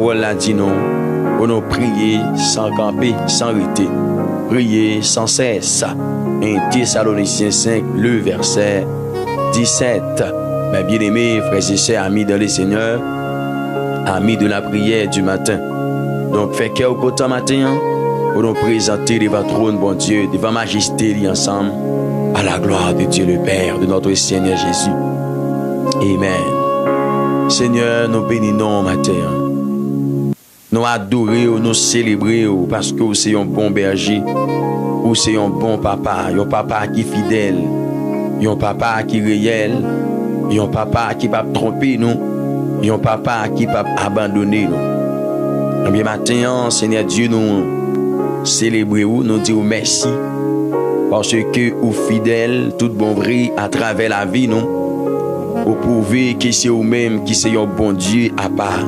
Voilà, dit nous, pour nous prier sans camper, sans arrêter, prier sans cesse. 1 Thessaloniciens 5, le verset 17. Mes bien-aimés, frères et sœurs, amis dans le Seigneur, amis de la prière du matin. Donc, fait qu'au côté matin, pour nous présenter devant le trône, bon Dieu, devant majesté, ensemble, à la gloire de Dieu le Père, de notre Seigneur Jésus. Amen. Seigneur, nous bénissons matin. Nous adorons, nous célébrons parce que vous êtes un bon berger, vous êtes un bon papa, un papa qui est fidèle, un papa qui est réel, un papa qui ne va pas tromper nous, un papa qui ne va pas abandonner nous. Bien matin, Seigneur Dieu, nous célébrons, nous disons merci parce que vous fidèle, tout bon vrai à travers la vie, nous, vous pouvez que c'est vous-même qui c'est un bon Dieu à part.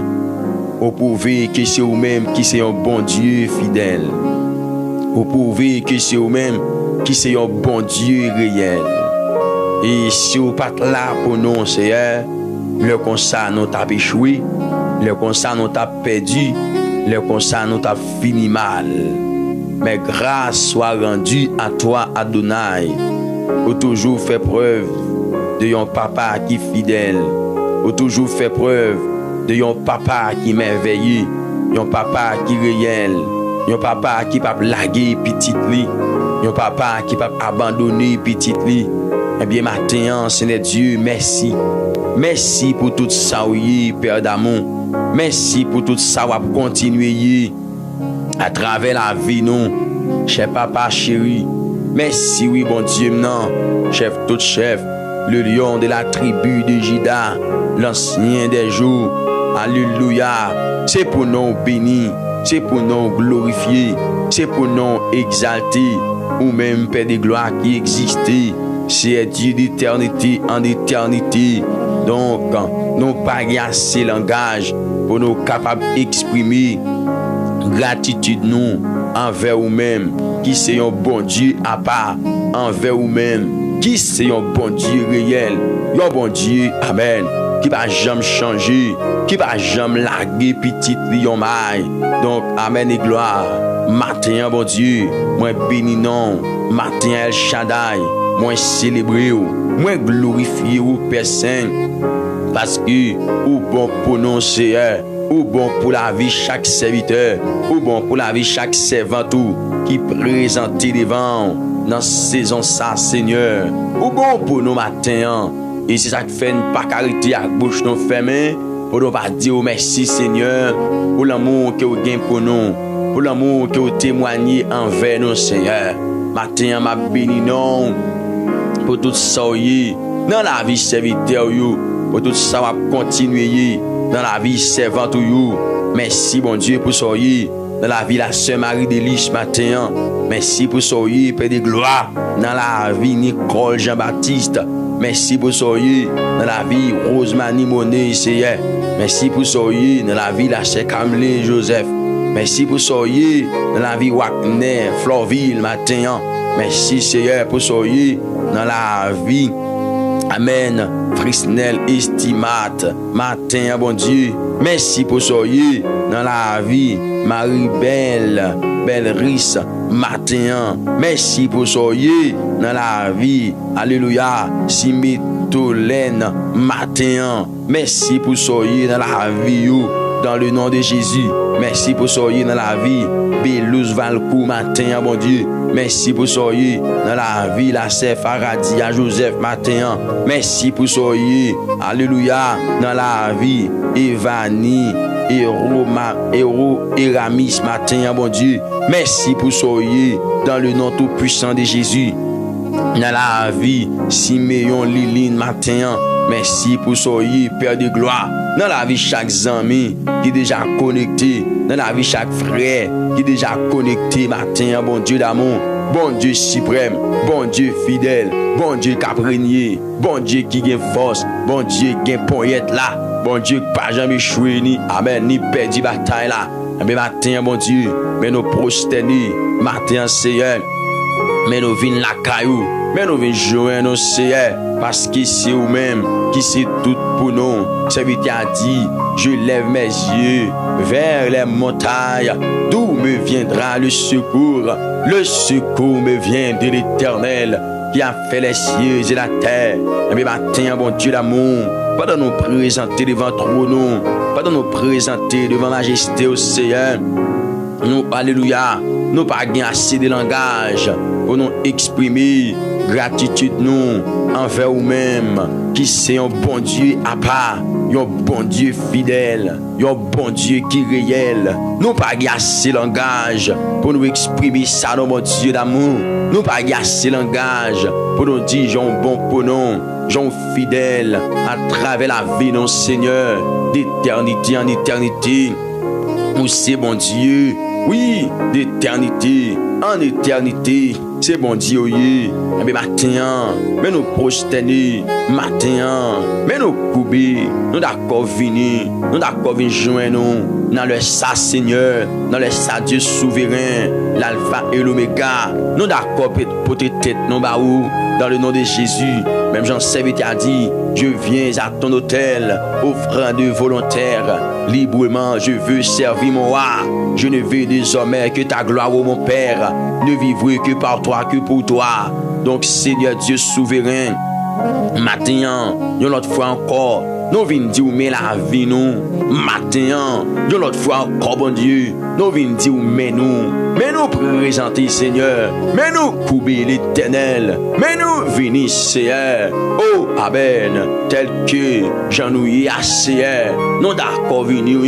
Vous pouvez que c'est vous-même qui c'est un bon Dieu fidèle. Vous pouvez que c'est vous-même qui c'est un bon Dieu réel. Et si vous n'êtes pas là pour nous, Seigneur, le constat nous a échoué, le constat nous a perdu, le constat nous a fini mal. Mais grâce soit rendue à toi, Adonai, vous toujours fait preuve de un papa qui est fidèle, vous toujours fait preuve de un papa qui merveilleux, un papa qui réel, un papa qui pas blaguer petit li, un papa qui pas abandonner petit li. Eh bien matin, Seigneur Dieu, merci. Merci pour tout ça, oui, Père d'amour. Merci pour tout ça, va continuer à travers la vie, nous, cher papa chéri. Merci, oui, bon Dieu, non, chef, tout chef, le lion de la tribu de Juda, l'ancien des jours. Alléluia. C'est pour nous bénir, c'est pour nous glorifier, c'est pour nous exalter, ou même Père de gloire qui existait. C'est Dieu d'éternité en éternité. Donc, nous pas assez langage pour nous capables d'exprimer gratitude nous envers nous-mêmes, qui c'est un bon Dieu à part, envers nous-mêmes, qui c'est un bon Dieu réel, un bon Dieu, amen, qui va jamais changer, qui va jamais larguer petite lion maille. Donc, amen et gloire. Matin, bon Dieu, moi béni non, matin El Shaddai, moi célébrer, moi glorifier ou Père Saint, parce que ou bon pour nous Seigneur, ou bon pour la vie chaque serviteur, ou bon pour la vie chaque servant qui présente devant dans saison ça Seigneur, ou bon pour nous matin. Et c'est ça qui fait une pas carité à bouche nous fermée pour nous pas dire merci Seigneur pour l'amour que vous gagnez pour nous, pour l'amour que vous témoignez envers nous Seigneur. Matin m'a béni non pour tout ça dans la vie serviteur pour tout ça va continuer dans la vie servante you. Merci bon Dieu pour ça dans la vie la sœur Marie Délice matin. Merci pour ça Père de gloire dans la vie Nicole Jean-Baptiste. Merci pour ça dans la vie Rosemary Monet Seigneur. Merci pour ça dans la vie la sœur Camille Joseph. Merci pour ça dans la vie Wagner Florville matin. Merci Seigneur pour ça dans la vie amen Frisnel Estimate matin bon Dieu. Merci pour ça dans la vie Marie-Belle Belris matin. Merci pour ça dans la vie alléluia Simitolène matin. Merci pour ça dans la vie dans le nom de Jésus. Merci pour ça dans la vie Belouz Valcou matin bon Dieu. Merci pour ça dans la vie la sœur Faradia Joseph matin. Merci pour ça alléluia dans la vie Evani Héros Eramis matin bon Dieu. Merci pour ça dans le nom tout puissant de Jésus. Dans la vie Siméon Liline matin. Merci pour ça Père de gloire. Dans la vie chaque ami qui est déjà connecté, dans la vie chaque frère qui est déjà connecté matin, bon Dieu d'amour, bon Dieu suprême, bon Dieu fidèle, bon Dieu qui a régné, bon Dieu qui a force, bon Dieu qui a poète là, bon Dieu qui n'a jamais échoué ni amen ni perdu bataille là. Mais matin bon Dieu, mais nous prosterner matin Seigneur Mais nous venons la caillou, mais nous venons jouer nos Seigneur, parce que c'est vous-même qui c'est tout pour nous. Serviteur a dit, je lève mes yeux vers les montagnes, d'où me viendra le secours. Le secours me vient de l'Éternel, qui a fait les cieux et la terre. Mais matin, bon Dieu d'amour, pas de nous présenter devant trône, pas de nous présenter devant majesté au Seigneur. Nous, alléluia, nous pas assez de langage pour nous exprimer gratitude nous envers nous-mêmes, qui c'est un bon Dieu à part, un bon Dieu fidèle, un bon Dieu qui est réel. Nous pas assez de langage pour nous exprimer ça dans mon Dieu d'amour. Nous pas assez de langage pour nous dire j'en bon pour nous, j'en fidèle à travers la vie de nos Seigneur, d'éternité en éternité. Nous c'est bon Dieu, oui, d'éternité en éternité. C'est bon Dieu, oui. Mais matin, mais nous prosterner, matin, mais nous couper, nous d'accord venir, nous d'accord venir joindre nous dans le sa Seigneur, dans le sa Dieu souverain, l'alpha et l'oméga. Nous d'accord pour tes têtes, non baou, dans le nom de Jésus. Même Jean serviteur a dit, je viens à ton hôtel, offrande volontaire, librement, je veux servir mon roi. Je ne veux désormais que ta gloire, ô mon Père, ne vivrai que par toi, que pour toi. Donc Seigneur Dieu souverain, matin, une autre fois encore, nous venons dire mais la vie nous, matin, une autre fois encore bon Dieu, nous venons dire mais nous présenter Seigneur, mais nous couper l'Éternel, mais nous venir Seigneur, oh Amen, tel que j'en ai assez, nous d'accord venir,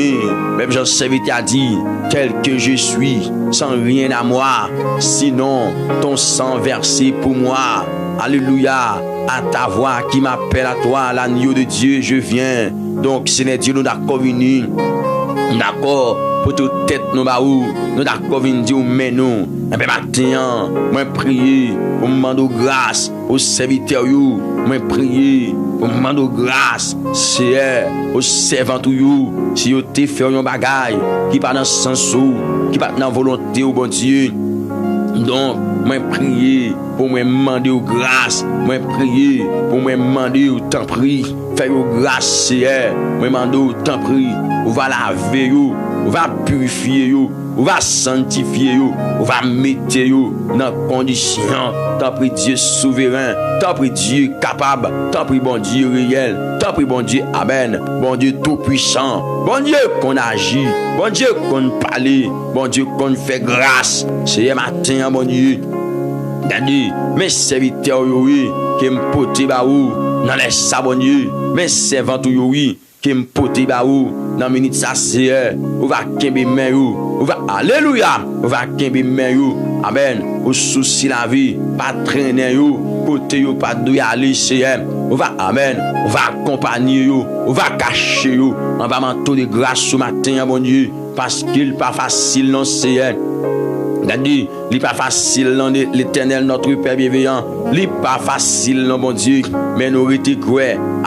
même Jean serviteur a dit, tel que je suis, sans rien à moi, sinon ton sang versé pour moi. Alléluia, à ta voix qui m'appelle à toi, l'agneau de Dieu, je viens. Donc, Seigneur Dieu, nous d'accord venir, d'accord, pour toute tête, nous d'accord venir dire, mais nous, et bien matin, moi prier, pour demander grâce aux serviteurs, moi prier, pour demander grâce, Seigneur, aux servants, si vous te fait un bagage, qui pas dans le sens, qui pas dans la volonté, au bon Dieu. Donc, moi prier pour me demander grâce, moi prier pour me demander tant prix, faire grâce Seigneur, moi demander tant prix, on va laver yo, on va purifier yo, on va sanctifier yo, on va mettre yo dans condition, tant pis Dieu souverain, tant pis Dieu capable, tant pis bon Dieu réel, tant pis bon Dieu amen, bon Dieu tout puissant, bon Dieu qu'on agit, bon Dieu qu'on parle, bon Dieu qu'on fait grâce, c'est matin bon Dieu. Regardez, mes serviteurs, oui, qui me potent baou, dans les sabonniers, mes servants, oui, qui me potent baou, dans minute ça, c'est, on va kembe men, on va, alléluia, on va kembe men, amen, au souci la vie, pas traîner, côté, pas de aller, c'est, on va, amen, on va accompagner, on va cacher, on va manteau de grâce ce matin, mon Dieu, parce qu'il n'est pas facile, non, c'est, regardez, il n'est pas facile, non, l'Éternel, notre Père bienveillant. Il n'est pas facile, non, mon Dieu. Mais nous étions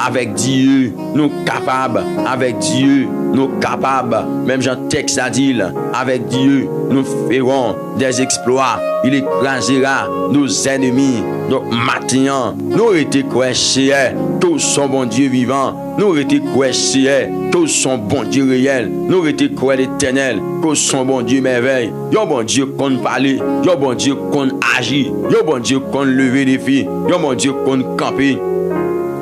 avec Dieu, nous capables, avec Dieu, nous capables. Même Jean texte a dit, avec Dieu, nous ferons des exploits. Il écrasera nos ennemis. Donc, maintenant, nous étions croyants, tous sont bon Dieu vivant. Nous étions croyants, tous sont bon Dieu réel. Nous étions croyants l'Éternel, tous sont bon Dieu merveille. Yon bon Dieu qu'on parle, yon bon Dieu qu'on agit, yon bon Dieu qu'on leve des filles, yon bon Dieu qu'on campe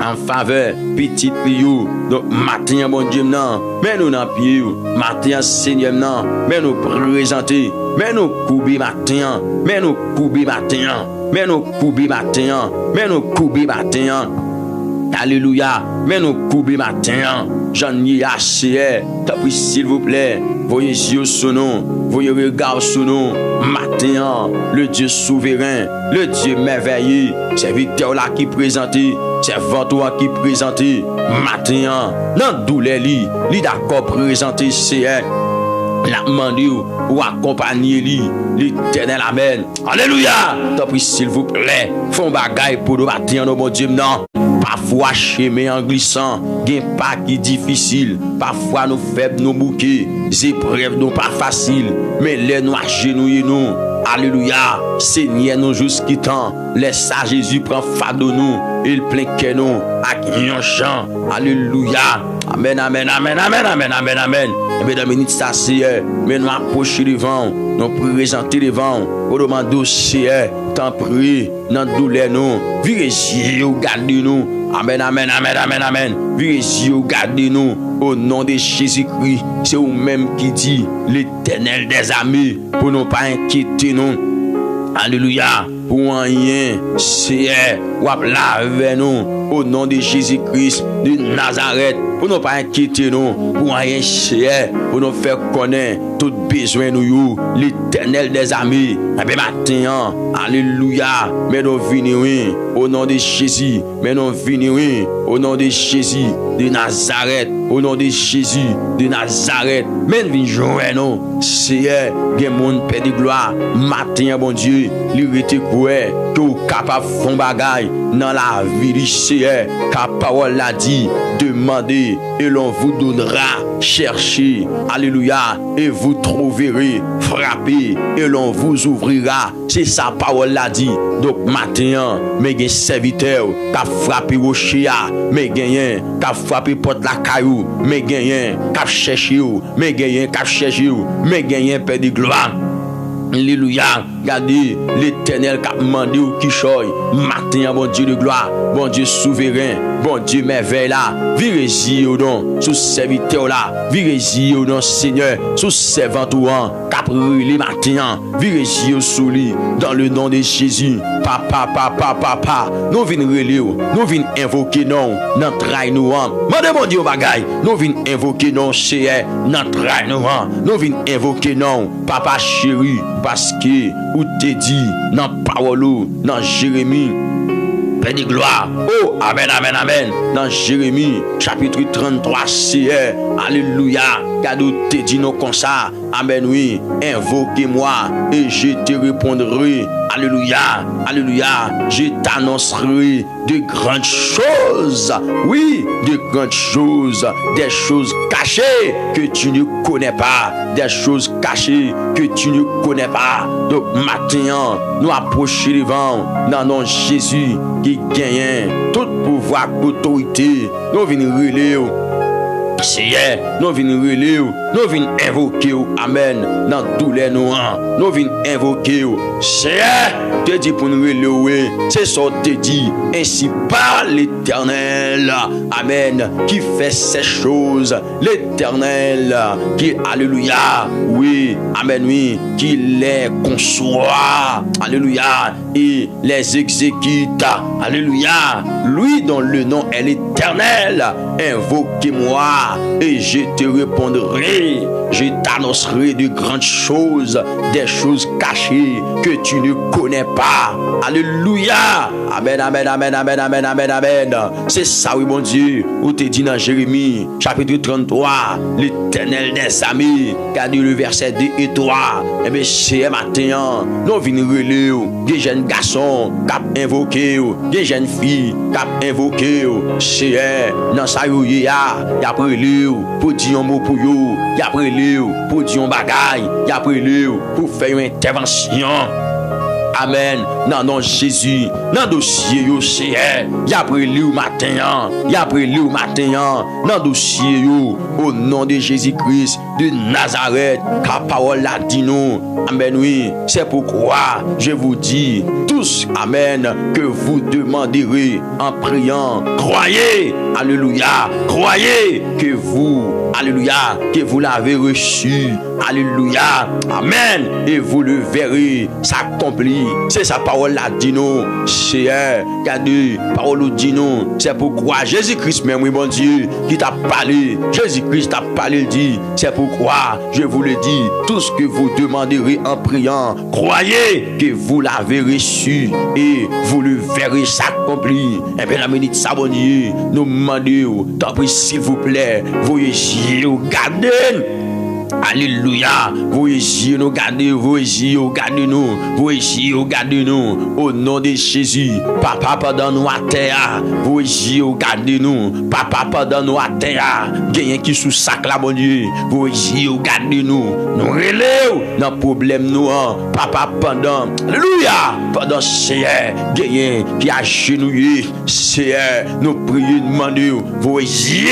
en faveur petit priou. Donc matin bon Dieu non, mais nous n'en pied, matin Seigneur non, mais nous présenter, mais nous couper matin, mais nous couper matin, mais nous couper matin, mais nous couper matin. Alléluia, mais nous couper matin. J'en ai assez, t'as pris s'il vous plaît, voyez yeux sur nous, voyez regard sur nous, matin, le Dieu souverain, le Dieu merveilleux, c'est Victor là qui présenté, c'est Ventura qui présenté, matin, dans douleur li d'accord présenté, c'est la demandé ou accompagner l'Éternel, amen. Alléluia, t'as pris s'il vous plaît, font bagaille pour nous matin, mon Dieu, non. Parfois, chemin en glissant, gain pas qui difficile. Parfois, nous faibles, nous bouquets, épreuves, nous pas faciles. Mais les nous agenouillons, nous, Alléluia. Seigneur, nous jusqu'à temps. Laisse ça, Jésus prend fardeau nous. Il plein que nous. Avec un chant. Alléluia. Amen, amen, amen, amen, amen, amen, amen. Et bien, dans minute ça, c'est, mais nous approcher devant, nous présenter devant, au demander, c'est, t'en prie, dans douleur nous, virez-y, gardez-nous. Amen, amen, amen, amen, amen. Virez-y, gardez-nous. Au nom de Jésus-Christ, c'est vous-même qui dit, l'Éternel des amis, pour ne pas inquiéter nous. Alléluia. Pour rien, c'est, ou là avec nous, au nom de Jésus-Christ de Nazareth. Pour ne pas inquiéter nous, pour rien cher, pour nous faire connaître tout besoin nous, l'Éternel des amis. Et bien maintenant, alléluia, mais nous venons au nom de Jésus, mais nous venons au nom de Jésus de Nazareth, au nom de Jésus de Nazareth. Mais nous venons nous, c'est que mon Père de gloire, matin, bon Dieu, l'irrité quoi, que vous capable de faire bagaille dans la vie du Seigneur, car parole l'a dit, demandez et l'on vous donnera, cherchez, alléluia, et vous trouverez, frappez et l'on vous ouvrira. C'est sa parole l'a dit. Donc matin, mais gen serviteur qui a frappé rocher, mais gen qui a frappé porte la caillou, mais gen qui a cherché, mais gen qui a cherché, mais gen Père de gloire. Alléluia. Regardez l'Éternel qui a demandé au qui choy. Matin, bon Dieu de gloire, bon Dieu souverain, bon Dieu merveille là. Virez-y au nom, sous serviteur là. Virez-y au nom Seigneur, sous servant ou en capri matin. Virez-y au souli, dans le nom de Jésus. Papa, papa, papa. Nous venons relire, nous venons invoquer non, notre train nous en. Mandez mon Dieu bagaille, nous venons invoquer non, c'est notre train nous en. Nous venons invoquer non, papa chéri. Parce que, ou te dit, dans parole, dans Jérémie, Père de gloire, oh, amen, amen, amen, dans Jérémie, chapitre 33, c'est, alléluia, car ou te dit non comme ça, amen, oui, invoquez-moi, et je te répondrai, alléluia, alléluia, je t'annoncerai de grandes choses, oui, de grandes choses, des choses cachées que tu ne connais pas, des choses cachées que tu ne connais pas. Donc maintenant, nous approchons devant, dans nom Jésus qui gagne tout pouvoir, autorité, nous venons relire. Seigneur, nous venons relire, nous venons invoquer, amen, dans tous les noms, nous venons invoquer, Seigneur, te dit pour nous relever, c'est ça te dit, ainsi par l'Éternel, amen, qui fait ces choses, l'Éternel, qui, alléluia, oui, amen, oui, qui les conçoit, alléluia, et les exécute, alléluia, lui dont le nom est l'Éternel, invoquez-moi, et je te répondrai, je t'annoncerai de grandes choses, des choses cachées que tu ne connais pas. Alléluia. Amen, amen, amen, amen, amen, amen, amen. C'est ça, oui, mon Dieu. Où te dit dans Jérémie, chapitre 33, l'Éternel des amis, qui a dit le verset 2 et 3. Eh bien, c'est matin, nous venons relire, des jeunes garçons qui ont invoqué, des jeunes filles qui ont invoqué, c'est dans sa y a pris pour dire un mot pour vous, y a pris pour dire un bagaille, y a pris pour faire une intervention. Amen. Non, non, Jésus. Dans dossier, yo, c'est, y a pris au matin, y a pris au matin. Dans dossier, yo, au nom de Jésus-Christ de Nazareth, car parole l'a dit nous. Amen, oui. C'est pourquoi je vous dis tous, amen, que vous demanderez en priant. Croyez, alléluia, croyez que vous, alléluia, que vous l'avez reçu. Alléluia, amen, et vous le verrez s'accomplir. C'est sa parole là, dit nous, c'est regardez, parole dit nous, c'est pourquoi Jésus-Christ même, oui, bon Dieu, qui t'a parlé, Jésus-Christ t'a parlé, dit, c'est pourquoi je vous le dis, tout ce que vous demanderez en priant, croyez que vous l'avez reçu et vous le verrez s'accomplir. Et bien, la minute, ça, bon Dieu, nous demandons, tant pis, s'il vous plaît, voyez, gardez. Alléluia. Voyez nous garder, voyez garder nous, voyez garder nous. Au nom de Jésus, Papa pardonne nous à terre. Voyez garder nous, Papa pardonne nous à terre. Gagnez qui sous sac là mon Dieu. Voyez garder nous. Nous relève dans problème nous. Papa pendant. Alléluia. Pendant Seigneur, gagnez qui a genouillé. Seigneur, nous prions demander. Voyez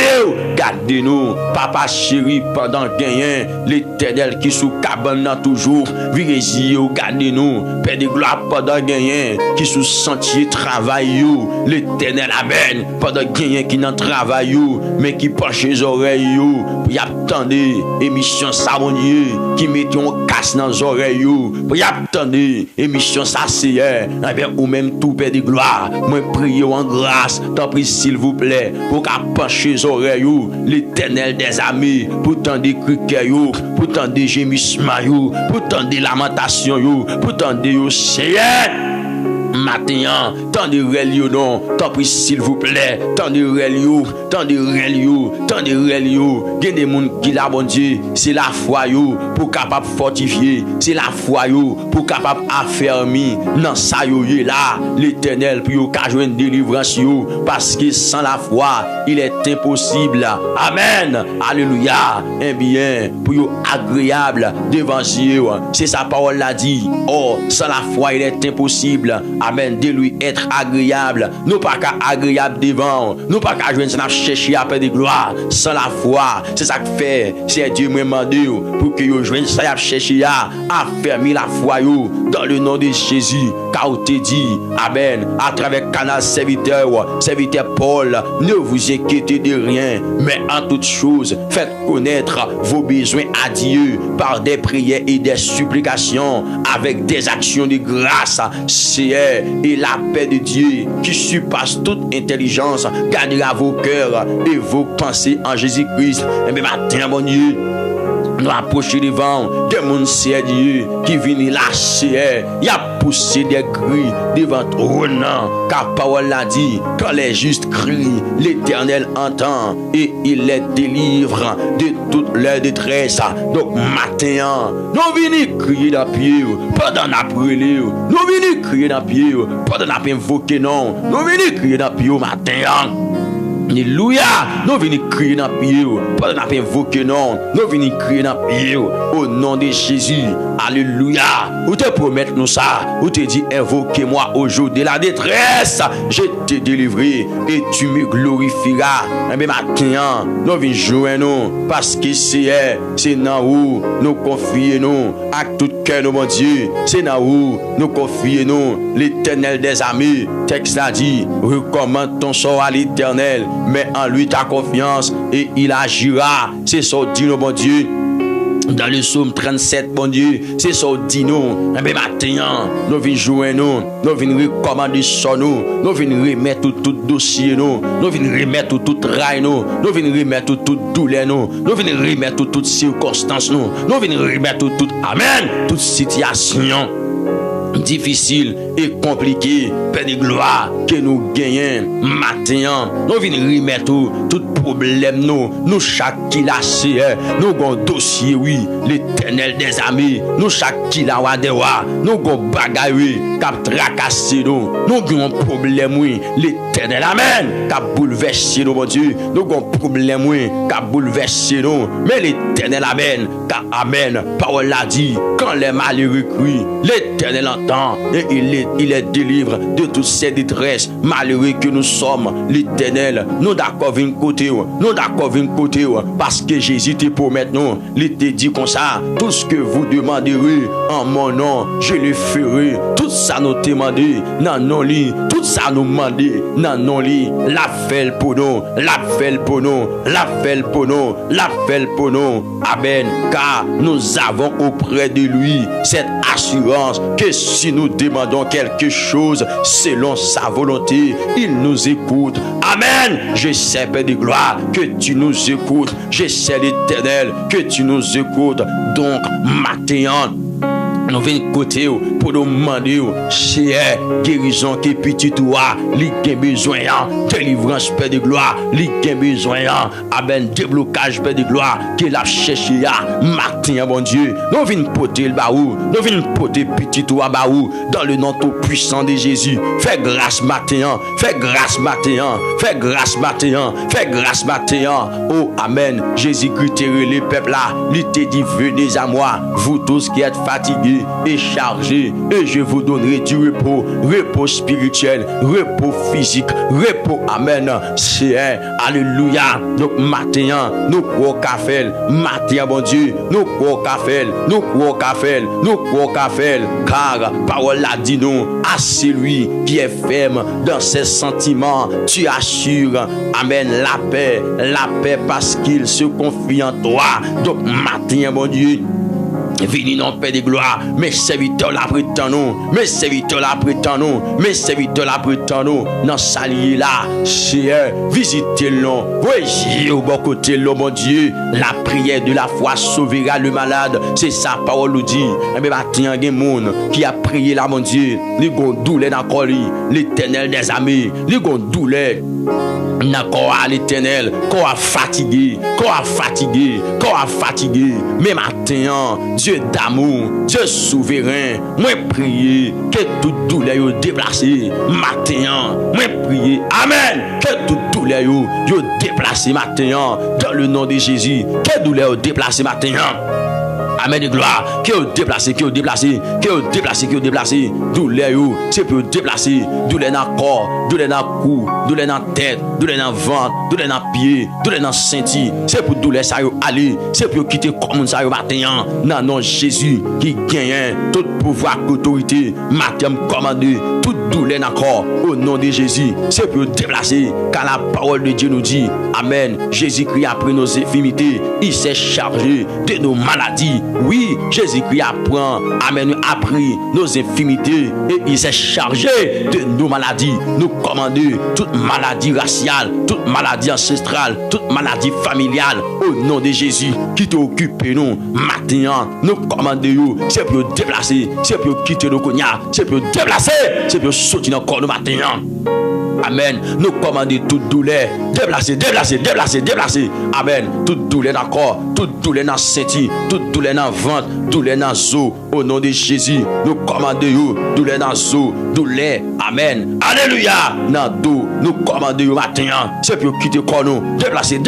garder nous. Papa chéri pendant gagnez. L'Éternel qui sous cabane toujours, virez-y, gardez-nous, Père de gloire pendant gagner, qui sous sentier travail, l'Éternel amen, pendant gagner qui n'en travaille, mais qui penche les oreilles, pour y attendre, émission ça mon Dieu, qui met un casse dans les oreilles, pour y attendre, émission ça c'est, ou même tout Père de gloire, moi prie en grâce, t'en prie s'il vous plaît, pour qu'à pencher les oreilles, l'Éternel des amis, pour t'en décrire, pour tant de gémissements, pour tant de lamentations, pour tant de Seigneur. Matin, tant de relio non, tant pis s'il vous plaît, tant de relio, tant de relio, tant de relio. Il y a des gens qui la bon Dieu, c'est la foi pour capable fortifier, c'est la foi pour capable affermir. Dans ça là, l'Éternel pour qu'a joindre délivrance parce que sans la foi, il est impossible. Amen. Alléluia. Un bien pour agréable devant Dieu. C'est sa parole l'a dit. Oh, sans la foi, il est impossible. Amen, de lui être agréable. Nous pas qu'à agréable devant. Nous pas qu'à jouer, ça chercher à faire de gloire. Sans la foi, c'est ça que fait. C'est Dieu me demande pour que vous joignent ça chercher à affermir la foi dans le nom de Jésus. Car on te dit, amen, à travers canal serviteur Paul, ne vous inquiétez de rien, mais en toute chose, faites connaître vos besoins à Dieu par des prières et des supplications avec des actions de grâce. C'est et la paix de Dieu qui surpasse toute intelligence gardera vos cœurs et vos pensées en Jésus-Christ. Et bien maintenant, mon Dieu, nous approchons devant des gens c'est Dieu qui viennent lâcher. Il a poussé des cris devant trône. Car parole l'a dit, quand les justes crient, l'Éternel entend et il les délivre de toute leur détresse. Donc matin, nous venons crier dans le pied, pendant après nous venons crier dans le pied, pendant invoquer non, nous venons crier dans le pied matin. Alléluia. Nous venons crier dans le pied. Pas de invoquer non. Nous venons crier dans le pied. Au nom de Jésus. Alléluia. Ou te promettre nous ça. Ou te dit invoquez-moi au jour de la détresse. Je t'ai délivré et tu me glorifieras. Mais maintenant, nous venons jouer nous. Parce que c'est dans où nous confions nous. Avec tout cœur, mon Dieu. C'est dans où nous confions nous. L'Éternel des amis. Texte a dit, recommande ton sort à l'Éternel. Mais en lui ta confiance et il agira. C'est ça dit nous, bon Dieu. Dans le psaume 37, bon Dieu, c'est ça dit nous. Mais maintenant, nous venons jouer nous. Nous venons recommander ça nous. Nous venons remettre tout dossier nous. Nous venons remettre tout rail nous. Nous venons remettre toute douleur nous. Nous venons remettre toute circonstance nous. Nous venons remettre toute amen, toute situation difficile et compliqué, Père de gloire, que nous gagnons maintenant. Nous venons remettre tout problème, nous chaque qui l'a nous avons dossier, oui, l'Éternel des amis, nous chaque qui l'a nous avons bagaille, oui, cap tracassé, nous avons problème, oui, l'Éternel, amen, cap bouleversé, mon Dieu, nous avons problème, oui, cap bouleversé, nous, mais l'Éternel, amen, car amen, parole l'a dit, quand les malheureux crient, l'Éternel entend et il est délivre de toutes ces détresses. Malheureux que nous sommes, l'Éternel, nous d'accord vin côté, nous d'accord vin côté, parce que Jésus te promet nous, il te dit comme ça, tout ce que vous demanderez en mon nom, je le ferai. Tout ça nous demandé, non non lit, tout ça nous demandé, non non lit, la fait pour nous, la fait pour nous, la fait pour nous, la fait pour nous. Amen. Car nous avons auprès de lui cette assurance que si nous demandons quelque chose selon sa volonté, il nous écoute. Amen. Je sais, Père de gloire, que tu nous écoutes. Je sais, l'Éternel, que tu nous écoutes. Donc, maintenant, nous venons côté pour nous demander si guérison qui petit toi, li gen besoin, délivrance Père de gloire, li gen besoin, amen déblocage Père de gloire, qui l'a cherché matin bon Dieu, nous venons porter le baou, nous venons porter petit toi baou, dans le nom tout puissant de Jésus. Fais grâce matin, fais grâce matin, fais grâce matin, fais grâce matin. Oh amen. Jésus-Christ les peuples là, il te dit venez à moi, vous tous qui êtes fatigués et chargés, et je vous donnerai du repos, repos spirituel, repos physique, repos amen. C'est alléluia. Donc matin, nous croyons qu'à faire, matin bon Dieu, nous croyons qu'à faire, nous croyons qu'à faire, nous croyons qu'à faire, car parole a dit nous à celui qui est ferme dans ses sentiments, tu assures, amen, la paix parce qu'il se confie en toi. Donc matin bon Dieu, vini non Père de gloire, mes serviteurs la prétendent nous, mes serviteurs la prétendent nous, mes serviteurs la prétendent nous, dans salier là, c'est visitez-le, voyez au bon côté le mon Dieu, la prière de la foi sauvera le malade, c'est sa parole nous dit, mais matin il y a des gens qui a prié là mon Dieu, les gon douleur dans corps, l'Éternel des armées, les gon douleur d'accord à l'Éternel, qu'on a fatigué, mais matin, Dieu d'amour, Dieu souverain, moi prier que toute douleur yo déplacé matin, moi prier, amen, que toute douleur yo déplacé matin, dans le nom de Jésus, que douleur yo déplacé matin. Amen de gloire, qui est déplacé, douleur, c'est pour déplacer, douleur dans le corps, douleur dans le cou, douleur dans la tête, douleur dans le ventre, douleur dans le pied, douleur dans le senti, c'est pour douleur ça y aller, c'est pour quitter comme ça y matin, non, non, Jésus qui gagne tout pouvoir, autorité, matin commandé, toute douleur dans le corps, au nom de Jésus, c'est pour déplacer, car la parole de Dieu nous dit, amen, Jésus-Christ a pris nos infirmités, il s'est chargé de nos maladies. Oui, Jésus-Christ a pris nos infirmités et il s'est chargé de nos maladies. Nous commander toute maladie raciale, toute maladie ancestrale, toute maladie familiale au nom de Jésus qui t'occupe nous maintenant. Nous commandons, c'est pour déplacer, c'est pour quitter nos cognacs, c'est pour déplacer, c'est pour sortir dans le corps nous maintenant. Amen. Nous commandons toute douleur. Déplacer. Amen. Toute douleur dans le corps, toute douleur dans le senti, toute douleur dans le ventre, douleur dans le os. Au nom de Jésus, nous commandons douleur dans le os, douleur. Amen. Alléluia. Dans le dos, nous commandons matin. C'est pour quitter le corps nous. Déplacer.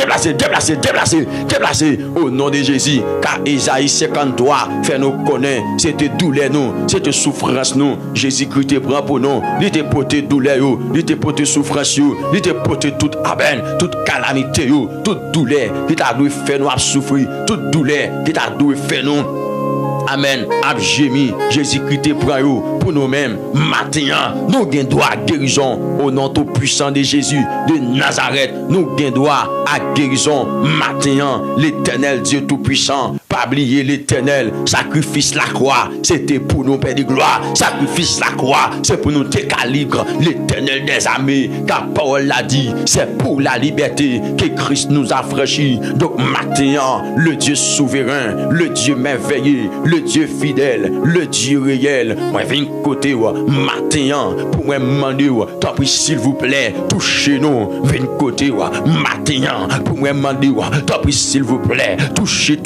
Au nom de Jésus. Car Isaïe 53 fait nous connaître. C'était douleur nous, c'était souffrance nous. Jésus-Christ te prend pour nous. Il te porte douleur, il te porte souffrance, il te porte toute aben, toute calamité, toute douleur qui t'a dû faire nous souffrir, toute douleur qui t'a dû faire nous. Amen. Abjemi, Jésus-Christ te prend pour nous-mêmes. Maintenant, nous gagnons droit à guérison au nom tout puissant de Jésus de Nazareth. Nous gagnons droit à guérison. Maintenant, l'Éternel Dieu tout-puissant. Pas oublier l'Éternel. Sacrifice la croix, c'était pour nous, Père de gloire. Sacrifice la croix, c'est pour nous décalibrer l'Éternel des armées. Car parole l'a dit, c'est pour la liberté que Christ nous a franchi. Donc maintenant, le Dieu souverain, le Dieu merveilleux, le Dieu fidèle, le Dieu réel. Moi, viens côté, matin, pour me demander, tant pis, s'il vous plaît, touchez-nous. Viens côté, matin, pour me demander, tant pis, s'il vous plaît, touchez.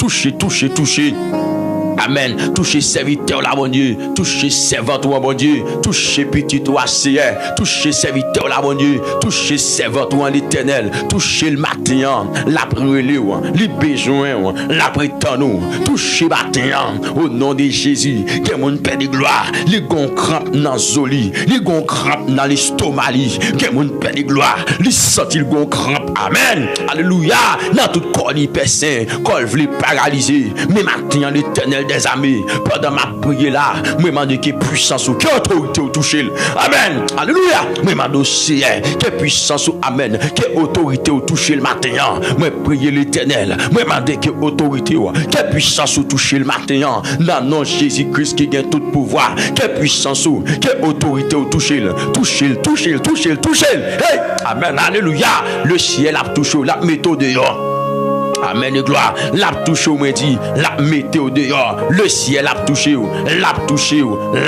Amen. Touchez serviteur là, mon Dieu. Touchez servant toi, mon Dieu. Touchez petit toi, Seigneur. Touchez serviteur là, mon Dieu. Touchez servant toi, l'Éternel. Touchez le matin, la brûlée, les besoins, la prétendue. Touchez matin, au nom de Jésus. Que mon Père de gloire, les gon crampe dans zoli, les gon crampe dans l'estomac, que mon Père de gloire, les sentit le gon crampe. Amen. Alléluia. Dans tout corps, les personnes, corps vle paralysé. Mais matin, l'Éternel des armées, pendant ma prière là, me demande que puissance ou que autorité au toucher. Amen. Alléluia. Me demande aussi que puissance ou amen, que autorité au toucher le matin. Me prier l'Éternel. Me demande que autorité ou que puissance au toucher le matin. Dans nom Jésus-Christ qui gagne tout pouvoir. Que puissance ou que autorité au toucher. Toucher. Hey. Amen. Alléluia. Le ciel a touché la méthode dehors. Amen et gloire. L'a touché au dit, l'a météo dehors. Le ciel l'a touché, l'a touché,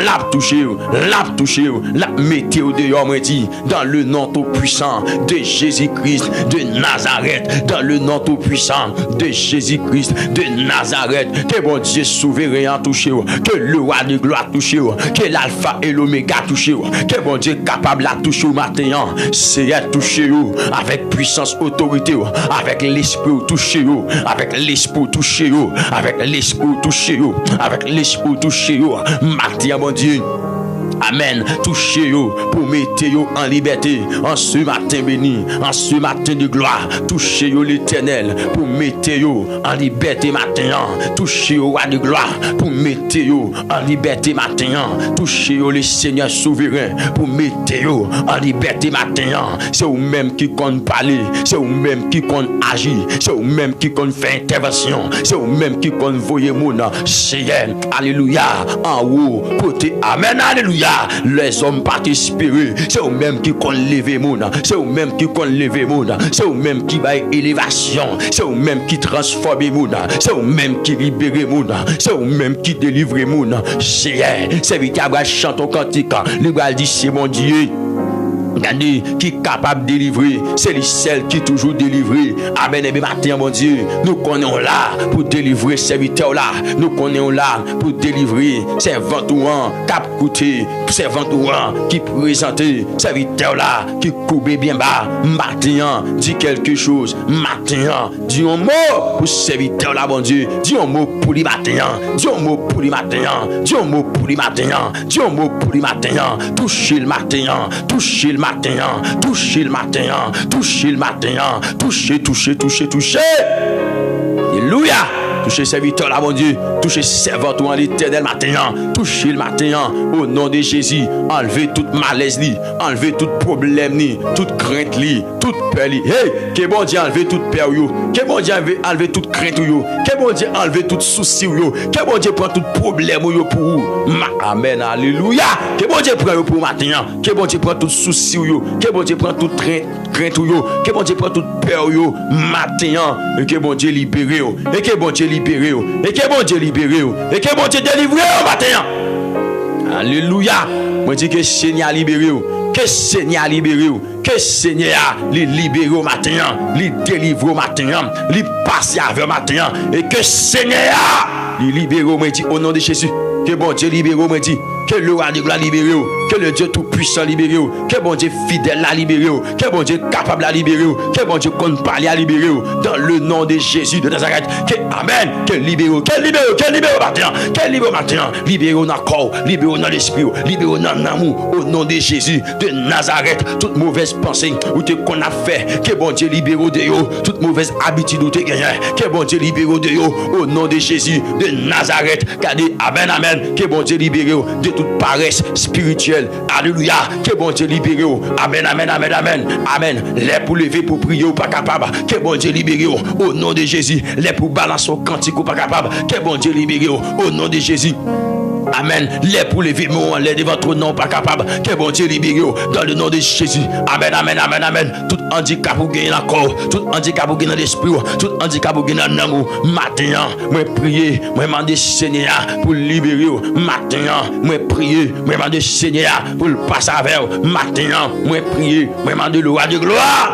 l'a touché, l'a touché, l'a météo dehors, moi dit, dans le nom tout puissant de Jésus-Christ de Nazareth, dans le nom tout puissant de Jésus-Christ de Nazareth, que bon Dieu souverain a touché, que le roi de gloire touché, que l'alpha et l'oméga touché, que bon Dieu capable à toucher au matin, c'est à toucher avec puissance, autorité, avec l'esprit touché, avec l'esprit touché, avec l'esprit touché, avec l'esprit touché, matin, bon Dieu. Amen. Touchez-vous pour mettre en liberté en ce matin béni, en ce matin de gloire. Touchez-vous l'Éternel pour mettre en liberté matin. Touchez-vous roi de gloire pour mettre en liberté matin. Touchez-vous le Seigneur souverain pour mettre en liberté matin. C'est vous-même qui compte parler, c'est vous-même qui compte agir, c'est vous-même qui compte faire intervention, c'est vous-même qui compte voyer mon Seigneur. Alléluia. En haut, côté. Amen. Alléluia. Les hommes participeront. C'est eux-mêmes qui comptent lever mon. C'est eux-mêmes qui comptent lever mon. C'est eux-mêmes qui baillent élévation. C'est eux-mêmes qui transforment mon. C'est eux-mêmes qui libèrent mon. C'est eux-mêmes qui délivrent mon. C'est véritable chante au cantique. Le gars dit c'est mon Dieu. Regardez, qui est capable de délivrer, c'est celle qui est toujours délivrée. Amen. Et bien, matin, mon Dieu, nous connaissons là pour délivrer serviteurs là. Nous connaissons là pour délivrer servants cap coûté, servants qui présentent serviteurs là, qui coupent bien bas. Matin, dit quelque chose. Matin, dis un mot pour serviteurs là, mon Dieu. Dis un mot pour les matins. Dis un mot pour les matins. Dis un mot pour les matins. Dis un mot pour les matins. Touchez le matin. Touchez le matin, touchez le matin, touchez le matin, touchez. Alléluia. Touchez serviteur là, mon Dieu. Touchez servant en l'Éternel matin. Touchez le matin. Au nom de Jésus. Enlevez toute malaise, enlevez tout problème, toute crainte, toute peur. Hey, que bon Dieu enlevez toute peur. Que bon Dieu enlevez toute crainte. Que bon Dieu enlevez tout souci. Que bon Dieu prend tout problème pour vous. Amen. Alléluia. Que bon Dieu prend pour matin. Que bon Dieu prend tout souci. Que bon Dieu prend toute crainte. Que bon Dieu prend toute peur. Matin. Et que bon Dieu libère. Et que bon Dieu libéré, et que bon Dieu libéré, et que bon Dieu délivré au matin. Alléluia. Moi dis que Seigneur libéré, que Seigneur libéré, que Seigneur libéré au matin, délivre au matin, passe avec au matin, et que Seigneur libéré au nom de Jésus. Que bon Dieu libère, moi dit, que le roi de gloire libéré, que le Dieu tout puissant libéré, que bon Dieu fidèle la libéré, que bon Dieu capable la libéré, que bon Dieu compte parler à libérer, dans le nom de Jésus de Nazareth. Que Amen, que libéré, matin, que libéré matin, libéré dans le corps, libéré dans l'esprit, libéré dans l'amour, au nom de Jésus de Nazareth. Toute mauvaise pensée ou te qu'on a fait, que bon Dieu libéré de yo, toute mauvaise habitude ou te gagné, que bon Dieu libéré de yo, au nom de Jésus de Nazareth. Gardez, Amen, Amen. Que bon Dieu libéré de toute paresse spirituelle. Alléluia. Que bon Dieu libéré. Amen, amen, amen, amen. Amen. Les pour lever, pour prier ou pas capable. Que bon Dieu libéré au nom de Jésus. Les pour balancer au cantique ou pas capable. Que bon Dieu libéré au nom de Jésus. Amen. Les pour lever, les devant ton nom pas capable. Que bon Dieu libéré dans le nom de Jésus. Amen, amen, amen, amen. Tout handicap ou gagner encore. Tout handicap ou gagner dans l'esprit. Tout handicap ou gagner dans l'amour. Matin, moi prier, moi demander Seigneur pour libérer. Matin, moi prier, moi demander Seigneur pour le passer avec. Matin, moi prier, moi demander le roi de gloire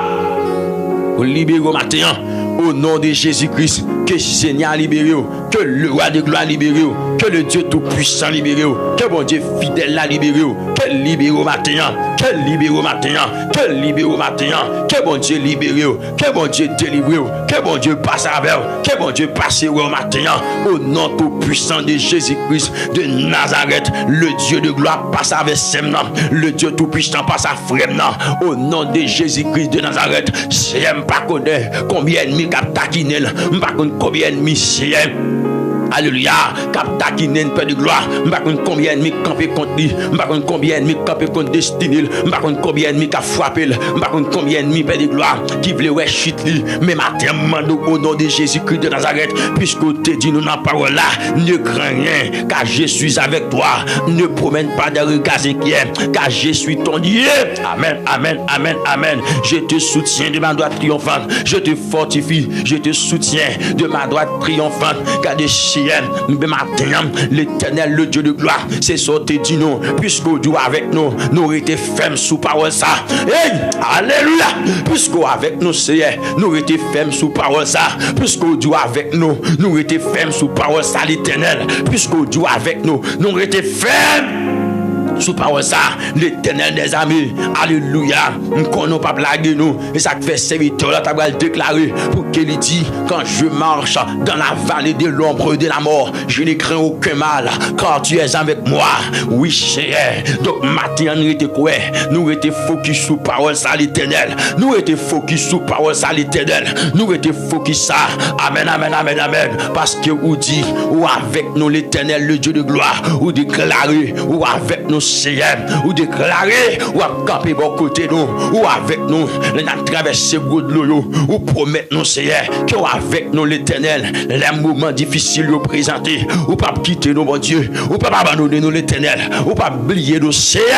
pour libérer matin. Au nom de Jésus-Christ, que Seigneur libère, que le roi de gloire libère, que le Dieu tout-puissant libère, que bon Dieu fidèle la libère, que libère au matin, que libère au matin, que libère au matin, que bon Dieu libère, que bon Dieu délivre, que bon Dieu passe avec, que bon Dieu passe au matin, au nom tout-puissant de Jésus-Christ de Nazareth, le Dieu de gloire passe avec Semna, le Dieu tout-puissant passe à Fremna, au nom de Jésus-Christ de Nazareth. C'est pas connaître combien de cap taquinel, par contre combien de mission. alléluia, cap taquiner Père de gloire, m'pa connait combien ennemi camper contre lui, m'pa connait combien ennemi camper contre destinée, m'pa connait combien ennemi qui a frappé, m'pa connait combien ennemi Père de gloire qui voulait ouais chute lui, mais matin mando au nom de Jésus-Christ de Nazareth, puisque tu dis nous dans parole là, ne crains rien, car je suis avec toi, ne promène pas de regards inquiets, car je suis ton Dieu. Amen, amen, amen, amen. Je te soutiens de ma droite triomphante, je te fortifie, je te soutiens de ma droite triomphante, car de Chien, mais matin, l'Éternel, le Dieu de gloire, c'est sorti dit nous, puisque Dieu avec nous, nous été fermes sous parole ça. Hey, alléluia, puisque avec nous, Seigneur, nous été fermes sous parole ça, puisque Dieu avec nous, nous été fermes sous parole ça, l'Éternel, puisque Dieu avec nous, nous été fermes sous parole ça, l'Éternel des amis, alléluia, nous connaissons pas blaguer nous, et ça fait serviteur là, tu vas le déclarer, pour qu'il dit, quand je marche dans la vallée de l'ombre de la mort, je ne crains aucun mal, car tu es avec moi, oui cher, donc matin nous étions quoi, nous étions focus sous parole ça, l'Éternel, nous étions focus sous parole ça, l'Éternel, nous étions focus ça, amen, amen, amen, amen, parce que vous dit, ou avec nous l'Éternel, le Dieu de gloire, ou déclarer, ou avec nous Seigneur, ou déclarer, ou à camper bon côté nous, ou avec nous, nous traverser de l'eau, ou promettre nous Seigneur, que avec nous l'Éternel, les moments difficiles nous présenter, ou pas quitter nous, mon Dieu, ou pas abandonner nous l'Éternel, ou pas oublier nous Seigneur.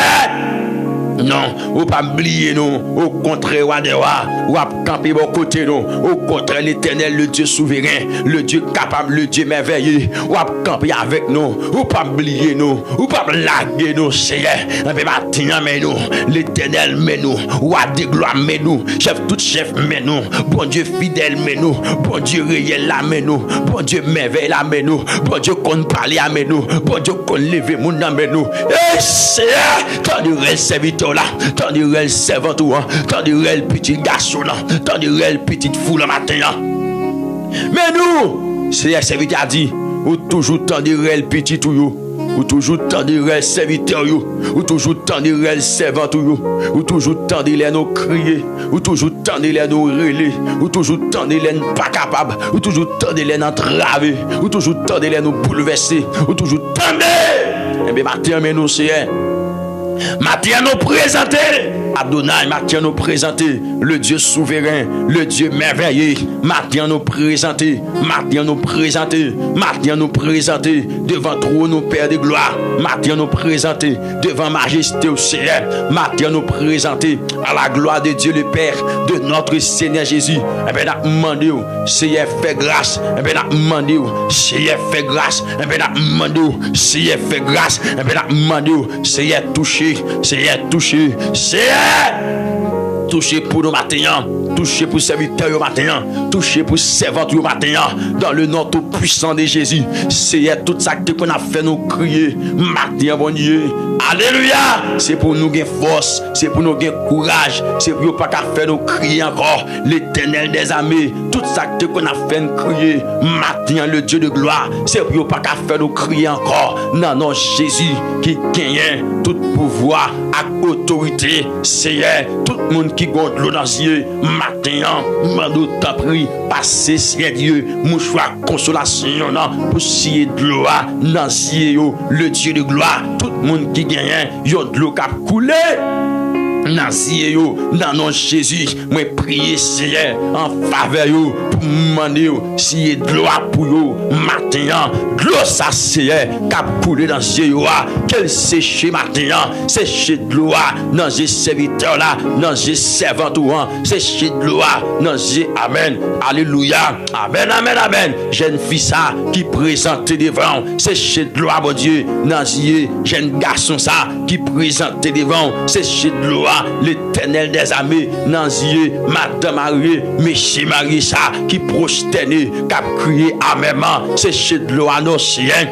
Non, ou pas oublier nous, au contraire, ou à camper bon côté nous, au contraire, l'Éternel, le Dieu souverain, le Dieu capable, le Dieu merveilleux, ou à camper avec nous, ou pas oublier nous, ou pas blaguer nous, Seigneur, mais maintenant, mais nous, l'Éternel, mais nous, ou à des gloires, mais nous, chef, tout chef, mais nous, bon Dieu fidèle, mais nous, bon Dieu réel, là, mais nous, bon Dieu merveilleux, là, mais nous, bon Dieu qu'on parle, là, mais nous, bon Dieu qu'on lève, mon nom, mais nous, et Seigneur, t'en dirais serviteur là, t'en dirais servant tout, t'en dirais petit garçon là, t'en dirais petite foule le matin. Mais nous, Seigneur serviteur a dit, ou toujours t'en dirais petit tout, ou toujours t'en dirais serviteur, ou toujours t'en dirais servant tout, ou toujours t'en dirais nous crier, ou toujours t'en dirais nous relayer, ou toujours t'en dirais pas capable, ou toujours t'en dirais entraver, ou toujours t'en dirais nous bouleverser, ou toujours t'en dirais. Eh bien, matin, mais nous, Seigneur. Matin nous présenter Adonai, matin nous présenter le Dieu souverain, le Dieu merveilleux. Matin nous présenter, matin nous présenter, matin nous présenter devant trône nos Père de gloire. Matin nous présenter devant majesté au Seigneur. Matin nous présenter à la gloire de Dieu le Père, de notre Seigneur Jésus. Et bien nous demandons, Seigneur fait grâce. Et bien nous demandons, Seigneur fait grâce. Et bien nous demandons, Seigneur fait grâce. Et bien nous demandons, Seigneur touché. Seigneur touché, Seigneur touché pour nos matins, touché pour serviteurs au matin, touché pour servantes au matin, dans le nom tout puissant de Jésus. Seigneur, tout ça qu'on a fait nous crier, matin, bon Dieu. Alléluia! C'est pour nous gagner force, c'est pour nous gagner courage, c'est pour nous pas faire nous crier encore. L'Éternel des armées, tout ça qu'on a fait nous crier, matin, le Dieu de gloire, c'est pour nous pas faire nous crier encore. Non, non, Jésus qui gagne tout pouvoir à autorité. Seigneur, tout le monde qui gonfle l'eau dans les yeux, matin, mando t'en prie, passez, Seigneur Dieu, mouchoir consolation, pour scier de l'eau dans les yeux, le Dieu de gloire, tout le monde qui gagne, yon de l'eau qui a coulé. Dans nom Jésus, moi prier Seigneur en faveur yo pour demander si y a de l'eau pour yo matin, de l'eau ça Seigneur cap couler dans yeux qu'elle sécher matin, sécher de l'eau dans les serviteurs là, dans les servants tout sécher de l'eau dans les amen, alléluia, amen, amen, amen. Jeune fille ça qui présente devant, sécher de l'eau mon Dieu dans les jeune garçon ça qui présente devant, sécher de l'eau l'Éternel des armées, dans yeux, Madame Marie, Monsieur Marie, ça, qui prosterne, qui a crié amènement, c'est chez de l'eau à nos siens.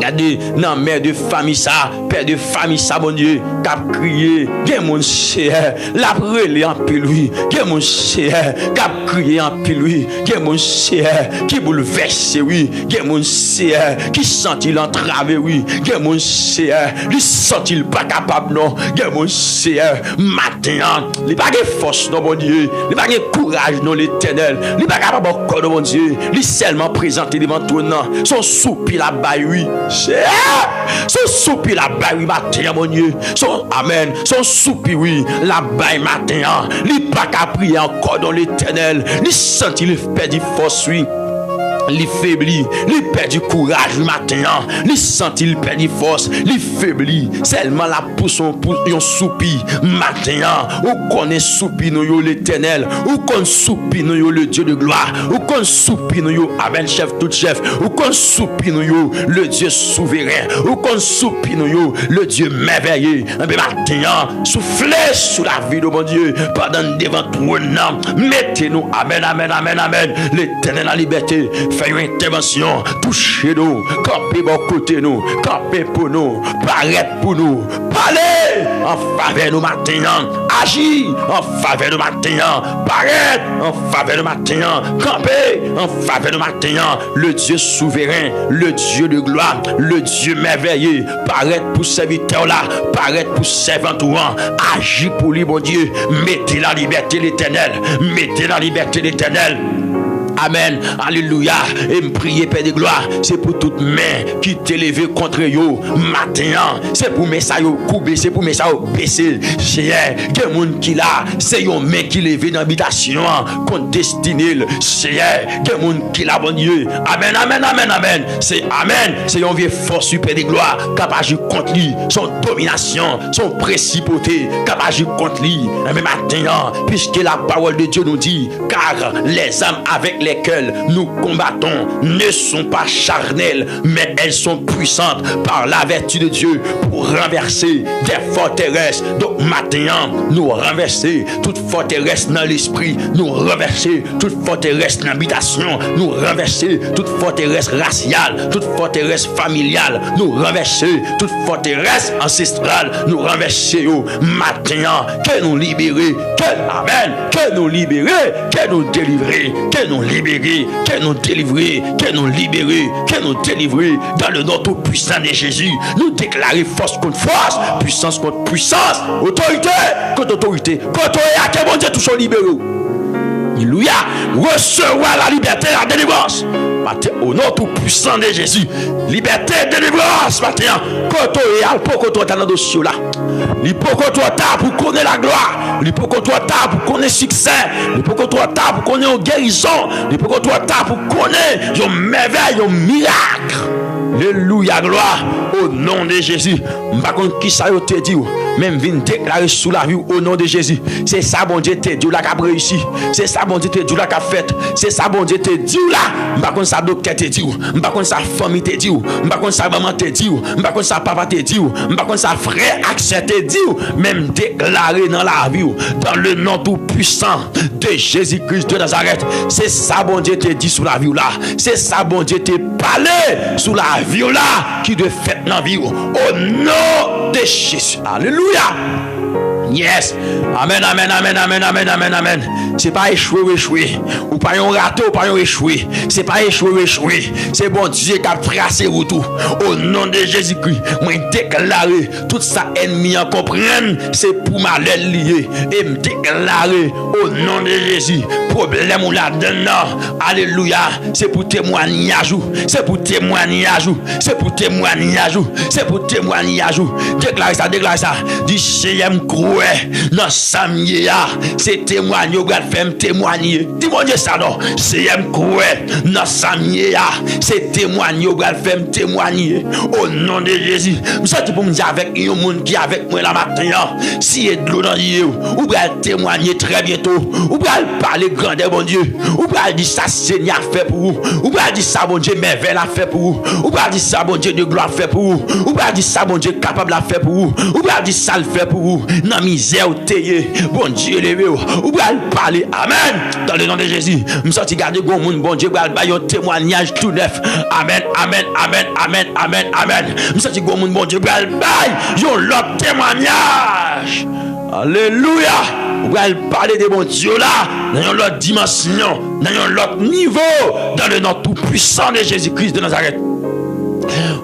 Regardez, dans mère de famille ça, père de famille ça, bon Dieu, cap crié, gen mon cher, la brûlé en pile lui, gen mon cher, cap crié en pile lui, gen mon cher, qui bouleverse oui, gen mon cher, qui sent-il entravé oui, gen mon cher, lui sent-il pas capable non, gen mon cher, matin, il pas de force non bon Dieu, il pas de courage non l'Éternel, il pas capable encore non bon Dieu, il seulement présenté devant toi non, son soupir la baille oui. Son soupir la baille matin, mon Dieu. Son amen. Son soupir, oui, la baille matin. Il pas qu'à prier encore dans l'Éternel. Il sent il perd du force, oui. Il faiblit, il perd du courage le matin, il sent il perd du force, il faiblit, seulement la pousse un soupir matin, ou qu'on est soupir nous l'Éternel, ou qu'on soupir nous le Dieu de gloire, ou qu'on soupir nous amen chef tout chef, ou qu'on soupir nous le Dieu souverain, ou qu'on soupir nous le Dieu merveilleux, un peu matin, soufflez sous la vie de mon Dieu, pendant devant trône, mettez-nous, amen, amen, amen, amen, l'Éternel la liberté. Faites une intervention, touchez-nous, campez bon côté nous, campez pour nous, paraître pour nous, parlez en faveur de nous matin, agis en faveur de nous matin, paraître en faveur de nous matin, campez en faveur de nous matin, le Dieu souverain, le Dieu de gloire, le Dieu merveilleux, paraître pour serviteur là, paraître pour servant tout, agis pour lui, mon Dieu, mettez la liberté l'Éternel, mettez la liberté l'Éternel. Amen, alléluia, et me prier Père de gloire, c'est pour toute main qui t'est levée contre yo, matin, c'est pour mes ça yo couper, c'est pour mes ça yo baisser, c'est un monde qui là, c'est un main qui levé dans l'habitation, contre destiné, c'est un monde qui là, bon Dieu, amen, amen, amen, amen, c'est amen, c'est un vieux force super de gloire, capable d'agir contre lui, son domination, son principauté, capable d'agir contre lui, mais matin, puisque la parole de Dieu nous dit, car les âmes avec lesquelles nous combattons ne sont pas charnelles, mais elles sont puissantes par la vertu de Dieu pour renverser des forteresses. Donc maintenant, nous renverser toute forteresse dans l'esprit, nous renverser toute forteresse dans l'habitation, nous renverser toute forteresse raciale, toute forteresse familiale, nous renverser toute forteresse ancestrale, nous renverser au matin, que nous libérer, que amen, que nous libérer, que nous délivrer, que nous libérer, que nous délivrer, que nous libérer, que nous délivrer dans le nom tout puissant de Jésus. Nous déclarer force contre force, puissance contre puissance, autorité contre autorité, à quel bon Dieu tout soit libéré. Alléluia, recevoir la liberté et la délivrance. Au nom tout puissant de Jésus, liberté, délivrance, maintenant, quand on est à l'époque, dans le dossier là. L'époque pour connaître la gloire, l'époque pour connaître le succès, l'époque pour connaître une guérison, l'époque pour connaître une merveille, un miracle. Alléluia, gloire au nom de Jésus. Par contre, qui ça te dit, même vient déclarer sous la vie au nom de Jésus. C'est ça, bon Dieu, te dit là qu'a réussi. C'est ça, bon Dieu, te dit là qu'a fait. C'est ça, bon Dieu, te dit là. Par contre, ça docteur te dit, par contre, sa famille te dit, par contre, sa maman te dit, par contre, sa papa te dit, par contre, sa frère accès te dit, même déclaré dans la vie, dans le nom tout puissant de Jésus-Christ de Nazareth. C'est ça, bon Dieu, te dit sous la vie là. C'est ça, bon Dieu, te parlé sous la vie là qui de fait dans la vie au nom de Jésus. Alléluia. Yes. Amen, amen, amen, amen, amen, amen, amen. C'est pas échouer ou échouer. Ou pas yon raté ou pas yon échouer. C'est pas échouer ou échouer. C'est bon Dieu qui a tracé ou tout. Au nom de Jésus-Christ, moi déclarer tout ça ennemi en comprenne, c'est pour malheur lié. Et me déclarer au nom de Jésus, problème ou là-dedans. Alléluia. C'est pour témoignage. C'est pour témoignage. C'est pour témoignage. C'est pour témoignage. Déclare ça, déclare ça. Du CM Croix. Dans Samia, c'est témoigner, vous allez faire témoigner. Dis-moi Dieu ça non. C'est quoi dans Samia, c'est témoigner, vous allez faire témoigner. Au nom de Jésus, vous êtes pour me dire avec un monde qui est avec moi la matin. Si il y a de l'eau dans l'île, vous allez témoigner très bientôt. Vous allez parler grandeur, bon Dieu. Vous allez dire ça, Seigneur a fait pour vous. Vous allez dire ça, bon Dieu, merveille a fait pour vous. Vous allez dire ça, bon Dieu, de gloire a fait pour vous. Vous allez dire ça, bon Dieu, capable a fait pour vous. Vous allez dire ça, le fait pour vous. Non, misère ou teye, bon Dieu levé ou va parler. Amen. Dans le nom de Jésus, me sorti garder gon moun, bon Dieu va bailler un témoignage tout neuf. Amen, amen, amen, amen, amen, amen. Me sorti gon moun, bon Dieu va bailler un l'autre témoignage. Alléluia. Ou va parler de bon Dieu là, dans une autre dimension, dans un autre niveau, dans le nom tout puissant de Jésus-Christ de Nazareth.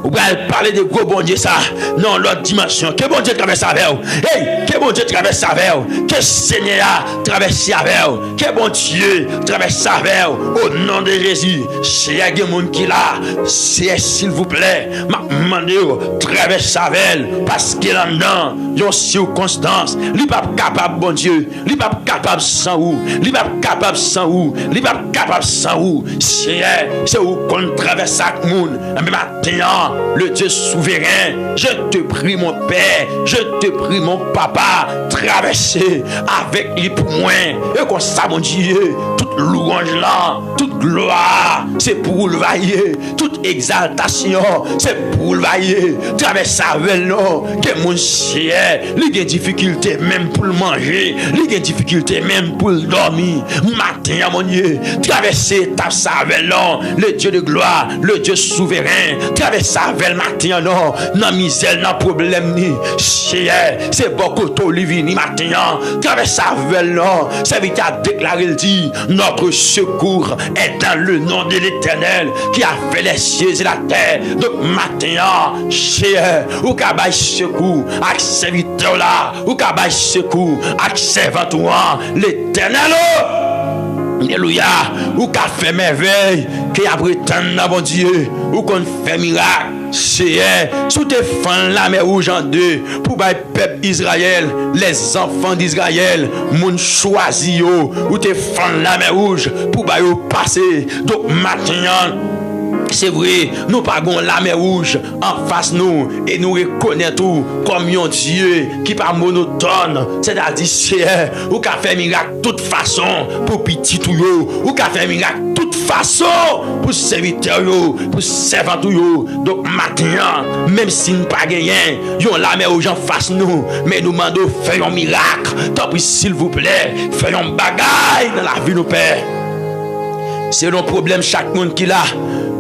Ou va parler de gros bon Dieu ça, non l'autre dimension. Que bon Dieu traverse avec vous. Hey, que bon Dieu traverse avec vous. Que Seigneur traverse avec vous. Que bon Dieu traverse avec vous. Au nom de Jésus, c'est il y a des gens qui là, c'est s'il vous plaît, m'a demandé traverse avec elle parce qu'il est dedans, yon circonstance, il pas capable bon Dieu, il pas capable sans vous, il pas capable sans vous, il pas capable sans vous. C'est où qu'on traverse avec monde. Mais maintenant, le Dieu souverain, je te prie mon Père, je te prie mon Papa, traverser avec lui pour moi. Et comme ça, mon Dieu, toute louange là, toute gloire, c'est pour le vailler, toute exaltation, c'est pour le vailler. Traverser avec nous, que mon chien, il y a des difficultés même pour le manger, il y a des difficultés même pour le dormir. Matin, mon Dieu, traverser ta avec nous, le Dieu de gloire, le Dieu souverain, traverser avec le matin, non, dans misère, dans problème, ni c'est beaucoup de livini matin, traverser avec nous, c'est vite à déclarer le dit, notre secours est dans le nom de l'Éternel qui a fait les cieux et la terre. Donc matin, ou kabay secours, avec serviteur là, ou kabay secours, avec servant l'Éternel. Alléluia, ou qu'a fait merveille, qui a prétendu dans bon Dieu, ou qu'on fait miracle. C'est sous tes fans la mer rouge en deux pour le peuple Israël, les enfants d'Israël, moun choisi ou tes fans la mer rouge pour passer. Donc maintenant, c'est vrai, nous pagons la mer rouge en face nous et nous reconnaissons comme un Dieu qui pas monotone, c'est-à-dire c'est ou qu'a fait miracle de toute façon pour petit tout yo, ou qu'a fait miracle de toute façon pour serviteur yo, pour servant yo. Donc maintenant, même si nous pas gagné, yon la mer rouge en face nous, mais nous demandons faire un miracle. Tant pis s'il vous plaît, faire un bagaille dans la vie de nos pères. C'est un problème chaque monde qui l'a.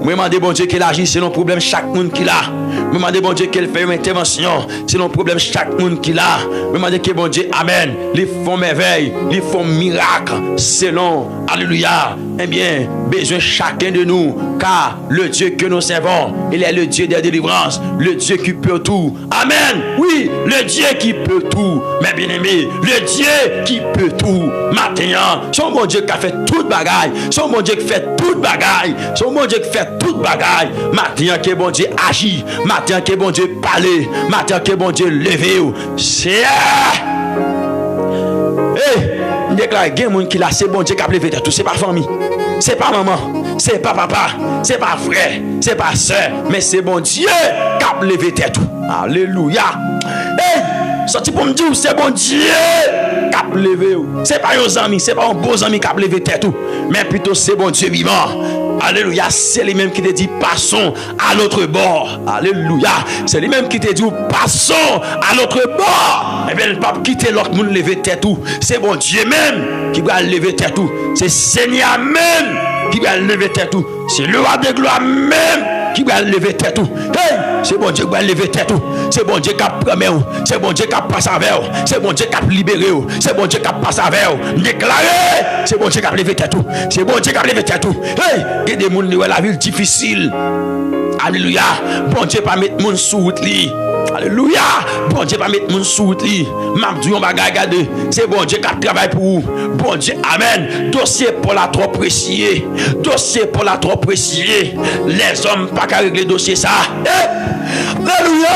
Moi, je demande bon Dieu qu'il agisse, c'est un problème chaque monde qui l'a. Je demande bon Dieu qu'il fait une intervention, c'est un problème chaque monde qui l'a. Je demande que bon Dieu, amen, ils font merveille, ils font miracle, selon, alléluia. Eh bien, besoin chacun de nous, car le Dieu que nous servons, il est le Dieu des délivrances, le Dieu qui peut tout. Amen. Oui, le Dieu qui peut tout. Mais bien aimé, le Dieu qui peut tout. Maintenant, son bon Dieu qui a fait toute bagaille, son bon Dieu qui fait toute bagaille, son bon Dieu qui fait toute bagaille. Maintenant que bon Dieu agit, maintenant que bon Dieu parle, maintenant que bon Dieu lève. C'est je déclare qu'il y a des gens qui là, c'est bon Dieu qui a levé tout. C'est pas famille, c'est pas maman, c'est pas papa, c'est pas frère, c'est pas soeur, mais c'est bon Dieu qui a levé tout. Alléluia. Sorti pour me dire, c'est bon Dieu qui a levé. C'est pas un ami, c'est pas un beau ami qui a levé tout, mais plutôt c'est bon Dieu vivant. Alléluia, c'est lui-même qui te dit passons à l'autre bord. Alléluia, c'est lui-même qui te dit passons à l'autre bord. Eh bien, le pape quitte l'autre monde lever tête tout. C'est bon Dieu même qui va lever tête tout. C'est Seigneur même qui va lever tête tout. C'est le roi de gloire même qui va lever tête tout. Hey, c'est bon Dieu qui va lever tête tout. C'est bon Dieu qui a promis. C'est bon Dieu qui a passé avec vous. C'est bon Dieu qui a libéré. C'est bon Dieu qui a passé avec vous. Déclaré. C'est bon Dieu qui a levé tête tout. C'est bon Dieu qui a levé tête tout. Hey, il y a des gens qui ont la ville difficile. Alléluia. Bon Dieu pas mettre moun sous route li. Alléluia. Bon Dieu pas mettre moun sous route li. M'abdou yon bagay gade. C'est bon Dieu qui travaille pour vous. Bon Dieu, amen. Dossier pour la trop précieux. Dossier pour la trop précieux. Les hommes pas qu'à régler dossier ça. Alléluia.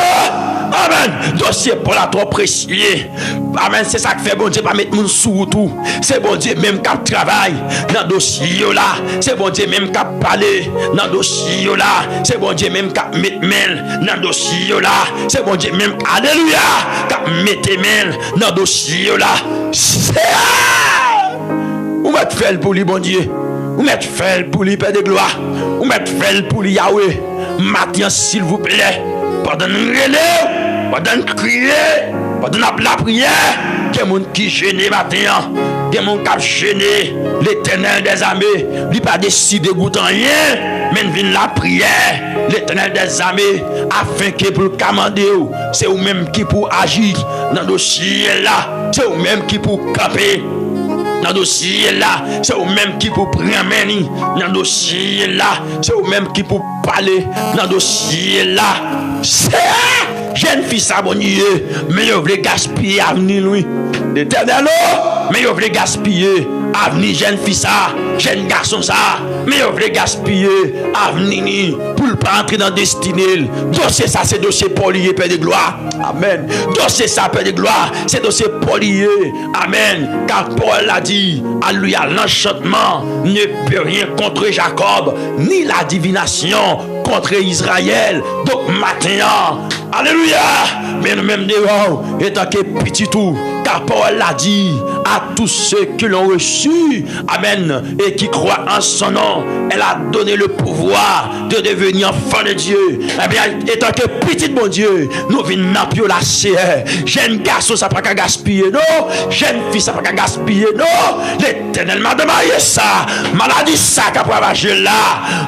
Amen. Dossier pour la trop précieux. Amen. C'est ça que fait bon Dieu pas mettre moun sous tout. C'est bon Dieu même qui travaille dans dossier là. C'est bon Dieu même qui parler dans dossier là. C'est bon Dieu même qui mettre mail dans dossier là. C'est bon Dieu même, alléluia, qui mettre mail dans dossier là. Ou mettre fait pour lui bon Dieu. Ou mettre fait pour lui Père de gloire. Ou mettre fait pour lui Yahweh. Maintenant s'il vous plaît, pendant nous relève, pendant nous crier, pendant nous la prière, Quel monde qui gêné matin, quel monde qui a gêné l'Éternel des armées, lui pas décidé de goûter rien, mais vient la prière, l'Éternel des armées, afin que pour commander, c'est vous-même qui pour agir dans le dossier là, c'est vous-même qui pour camper. Dans le dossier là, c'est vous-même qui pour prendre dans le dossier là, c'est vous-même qui pour parler dans le dossier là. C'est jeune fille s'abonner, mais vous voulez gaspiller avenir lui. L'Éternel, mais vous voulez gaspiller avenir jeune fille ça, jeune garçon ça, mais vous voulez gaspiller avenir pour ne pas entrer dans la destinée. Dossier ça, c'est dossier polié, Père de gloire. Amen. Dossier ça, Père de gloire, c'est dossier polié. Amen. Car Paul a dit, alléluia, l'enchantement ne peut rien contre Jacob, ni la divination contre Israël. Donc maintenant, alléluia, mais nous-mêmes devant, étant que petit tout, car Paul l'a dit à tous ceux qui l'ont reçu, amen, et qui croient en son nom, elle a donné le pouvoir de devenir enfant de Dieu. Eh bien, étant que petit bon Dieu, nous venons dans la chair. Jeune garçon, ça pas qu'à gaspiller, non. Jeune fille, ça pas qu'à gaspiller, non. L'Éternel m'a demandé ça. Maladie, ça qu'a pas marché là.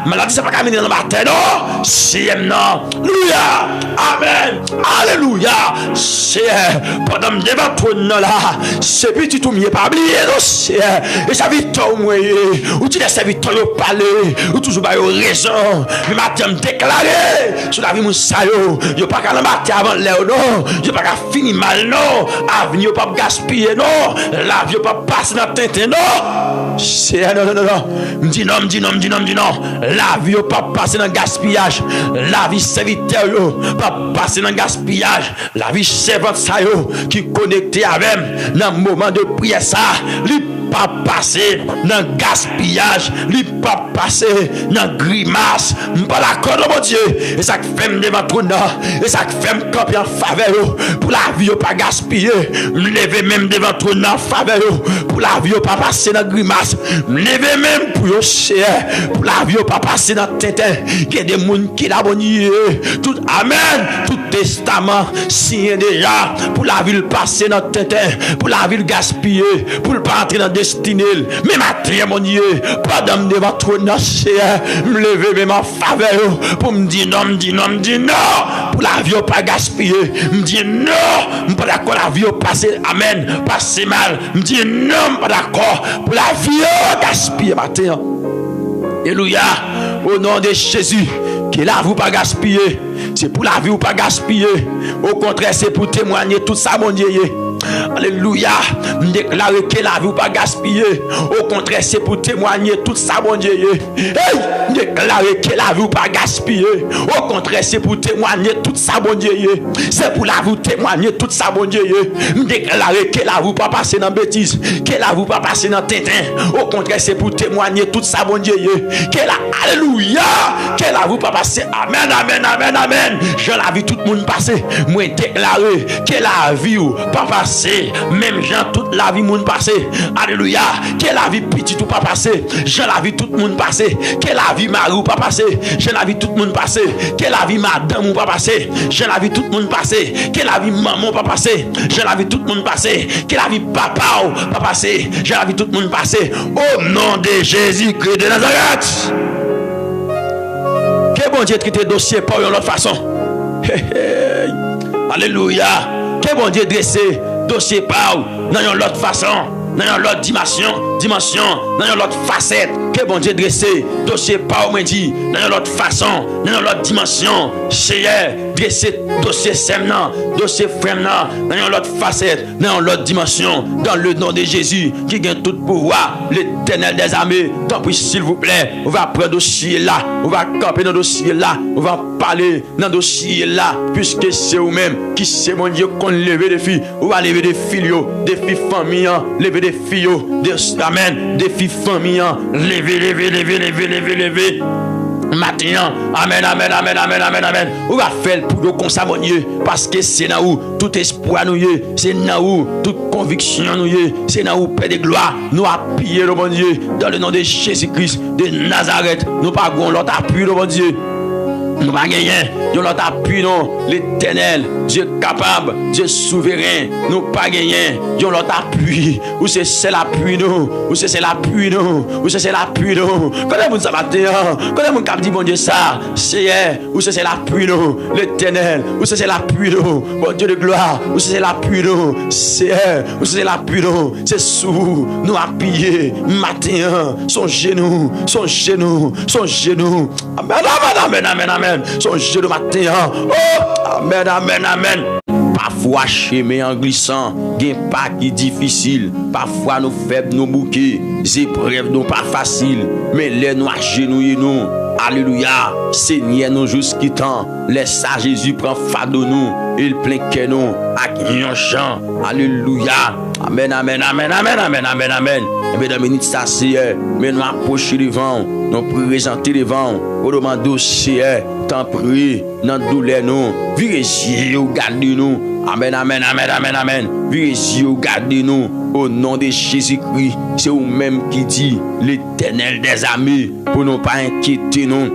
Maladie, ça pas qu'à venir dans ma tête, non. Si, non. Alléluia. Amen. Alléluia. C'est pendant me débattre là. C'est petit tout mieux pas oublier, non. C'est et ça vite au moins. Ou tu laisses vite au parler. Ou toujours pas raison. Mais matin me déclarer sur la vie mon sayo. Yo pas qu'à l'embarquer avant l'air, non. Yo pas qu'à finir mal, non. Avenir pas gaspiller, non. La vie pas passer dans tintin, non. C'est non. Me dis non. La vie pas passer dans gaspillage. La vie serviteur yo pas passer dans gaspillage. La vie servante ça yo qui connecté avec dans moment de prière ça. Pas passer dans gaspillage, lui pas passer dans grimace, pas d'accord mon Dieu, et ça fait me devant trône, et ça fait me camper en faveur pour la vie pas gaspiller, me lever même devant trône en faveur pour la vie pas passer dans grimace, me lever même pour pour la vie pas passer dans tintin, qu'il y a des gens qui l'abonnent tout amen, tout testament signé déjà pour la vie passer dans tintin, pour la vie gaspiller, pour pas entrer dans destinée. Mais matin, mon Dieu, pas d'homme devant trop nacher, me lever même en faveur pour me dire non, pour la vie pas gaspiller, me dire non, pas d'accord la vie passer, amen, passer mal, me dire non, pas d'accord pour la vie gaspiller matin. Alléluia, au nom de Jésus, que la vie pas gaspiller, c'est pour la vie ou pas gaspiller, au contraire, c'est pour témoigner tout ça, mon Dieu. Alléluia, me déclarer que la vie pas gaspiller. Au contraire, c'est pour témoigner tout ça, mon Dieu. Hey, me déclarer que la vie pas gaspiller. Au contraire, c'est pour témoigner tout ça, mon Dieu. C'est pour la vie témoigner tout ça, mon Dieu. Me déclarer que la vie pas passer dans bêtise, que la vie pas passer dans tintin. Au contraire, c'est pour témoigner tout ça, mon Dieu. Que la alléluia, que la vie pas passer. Amen. Je la vie tout le monde passer. Moi déclarer que la vie pas passer. Même gens toute la vie monde passé. Alléluia. Que la vie petit ou pas passé. Je la vie tout le monde passé. Que la vie mari ou pas passé. Je la vie tout le monde passé. Que la vie madame ou pas passé. Je la vie tout le monde passé. Que la vie maman pas passé. Je la vie tout le monde passé. Que la vie papa ou pas passé. Je la vie tout le monde passé. Au nom de Jésus-Christ de Nazareth. Que bon Dieu traite dossier par une autre façon. Alléluia. Que bon Dieu dressé dossier par dans une autre façon, dans une autre dimension, dans une autre facette. Que bon Dieu dressé dossier par moi dit dans une autre façon, dans une autre dimension. C'est dressé dossier semnan, dossier frèmnan, dans une autre facette, dans une autre dimension, dans le nom de Jésus qui gagne tout pouvoir, l'Éternel des armées. Tant pis s'il vous plaît, on va prendre dossier là, on va camper dans le dossier là, on va parler dans le dossier là, puisque c'est vous-même qui c'est mon Dieu qu'on lève des filles, on va lever des filles, des filles familles, lever des filles, des amen, des filles familles, lever. Maintenant, amen. On va faire pour nous comme ça, mon Dieu, parce que c'est là où tout espoir nous est, c'est là où toute conviction nous est, c'est là où Père de gloire nous appuie, le bon Dieu, dans le nom de Jésus-Christ de Nazareth. Nous pas l'autre appui, le bon Dieu. Nous pas gagner, nous l'autre appui, non. l'Éternel, Dieu capable, Dieu souverain, nous pas gagner, yon l'autre appui, ou c'est l'appui nous, ou c'est l'appui nous, ou c'est l'appui nous. Quand vous savez, quand vous cap dit bon Dieu ça, c'est ou c'est l'appui nous, l'Éternel, ou c'est l'appui nous, bon Dieu de gloire, ou c'est l'appui nous, c'est ou c'est l'appui nous, c'est sous nous appuyer matin, son genou, son genou, son genou. Amen, amen, amen, amen, amen. Son genou matin. Oh, amen, amen, amen. Parfois, chemin en glissant, gain pas qui difficile. Parfois, nous faibles, nous bouquets, épreuves, nous pas faciles. Mais les nous agenouillés, nous. Alléluia, Seigneur, nous jusqu'à temps. Laisse ça, Jésus prend fardeau nous. Il plein que nous, avec un chant. Alléluia. Amen, amen, amen, amen, amen, amen, amen. Et bien, dans minutes, ça c'est, mais nous approcher devant, nous présenter devant, au moment dossier, tant prie, dans douleur nous, virez-y, gardez-nous. Amen, amen, amen, amen, amen. Virez-y, gardez-nous. Au nom de Jésus-Christ, c'est vous-même qui dit l'Éternel des armées, pour ne pas inquiéter nous.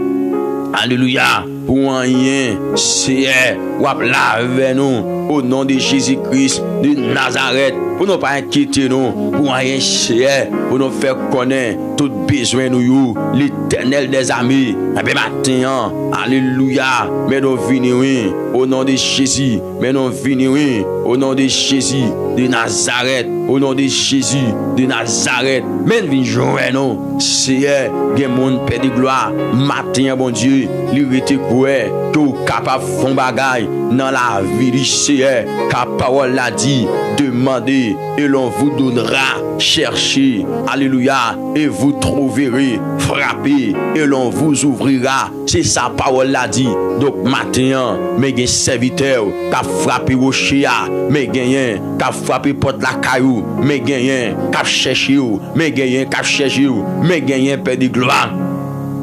Alléluia. Pour rien, c'est ou là avec nous. Au nom de Jésus-Christ de Nazareth, pour ne pas inquiéter nous. Pour rien, c'est pour nous faire connaître tout besoin nous. L'Éternel des armées. Et bien maintenant, alléluia. Mais nous venons au nom de Jésus. Mais nous venons au nom de Jésus de Nazareth. Au nom de Jésus de Nazareth. Mais nous venons nous. C'est bien mon Père de gloire. Matin, bon Dieu, l'irrité que vous capable de faire bagaille dans la vie du Seigneur, car parole l'a dit, demandez et l'on vous donnera, cherchez, alléluia, et vous trouverez, frappez et l'on vous ouvrira. C'est sa parole l'a dit. Donc maintenant, mes gains serviteurs, qu'a frappé rocher, mes gagnants, qu'a frappé porte la caillou, mes gagnants, qu'a cherché, mes gagnants, qu'a cherché, mes gagnants, Père de gloire.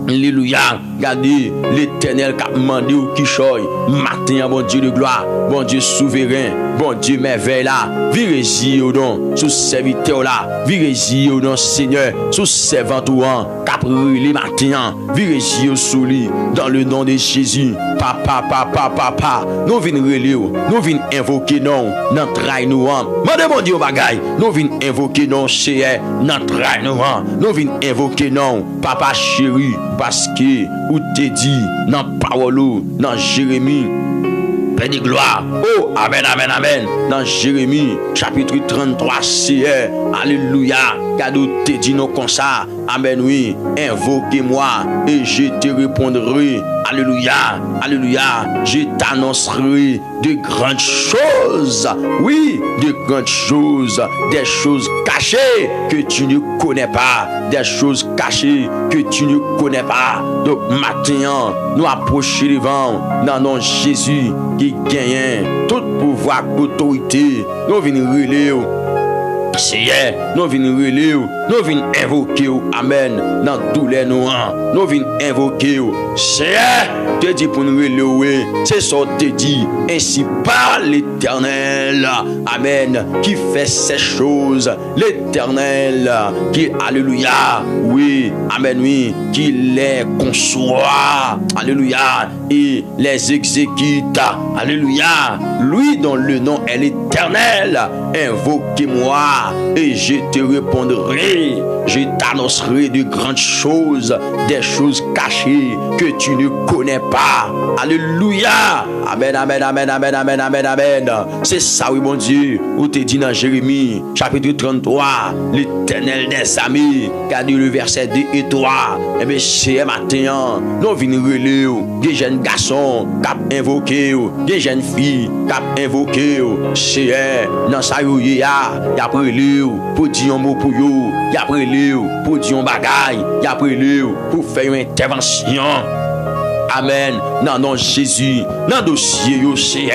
Alléluia. Regardez l'Éternel qui a demandé au qui choy. Matin, bon Dieu de gloire, bon Dieu souverain, bon Dieu merveille là. Virez-y au nom, sous serviteur là. Virez-y au nom Seigneur, sous servant ou en. Capri matin, virez-y au souli. Dans le nom de Jésus. Papa, papa, papa. Nous venons relire, nous venons invoquer non. Notre train nous en. Mandez mon Dieu bagaille. Nous venons invoquer non, Seigneur. Notre train nous en. Nous venons invoquer non. Papa chéri. Parce que, ou te dit, dans parole, dans Jérémie, Père de gloire, oh, amen, amen, amen, dans Jérémie, chapitre 33, c'est, alléluia, car ou te dit non comme ça, amen, oui, invoquez-moi, et je te répondrai, alléluia, alléluia, je t'annoncerai de grandes choses, oui, de grandes choses, des choses cachées que tu ne connais pas, des choses cachées que tu ne connais pas. Donc maintenant, nous approchons devant, dans nom Jésus qui gagne tout pouvoir, autorité, nous venons relire. Seigneur, nous venons relire, nous venons invoquer, amen, dans tous les noms, nous venons invoquer, Seigneur, te dit pour nous relire, c'est ça te dit, ainsi par l'Éternel, amen, qui fait ces choses, l'Éternel, qui, alléluia, oui, amen, oui, qui les conçoit, alléluia, et les exécute, alléluia, lui dont le nom est l'Éternel, invoquez-moi, et je te répondrai, je t'annoncerai de grandes choses, des choses cachées que tu ne connais pas. Alléluia. Amen, amen, amen, amen, amen, amen, amen. C'est ça, oui, mon Dieu, où te dit dans Jérémie, chapitre 33, l'Éternel des armées, qui a dit le verset 2 et 3. Eh bien, c'est matin, nous venons relire des jeunes garçons qui ont invoqué, des jeunes filles qui ont invoqué, c'est dans sa y a pris pour dire un mot pour vous, y a pris pour dire un bagaille, y a pris pour faire une intervention. Amen. Non, non, Jésus. Dans le dossier, yo, c'est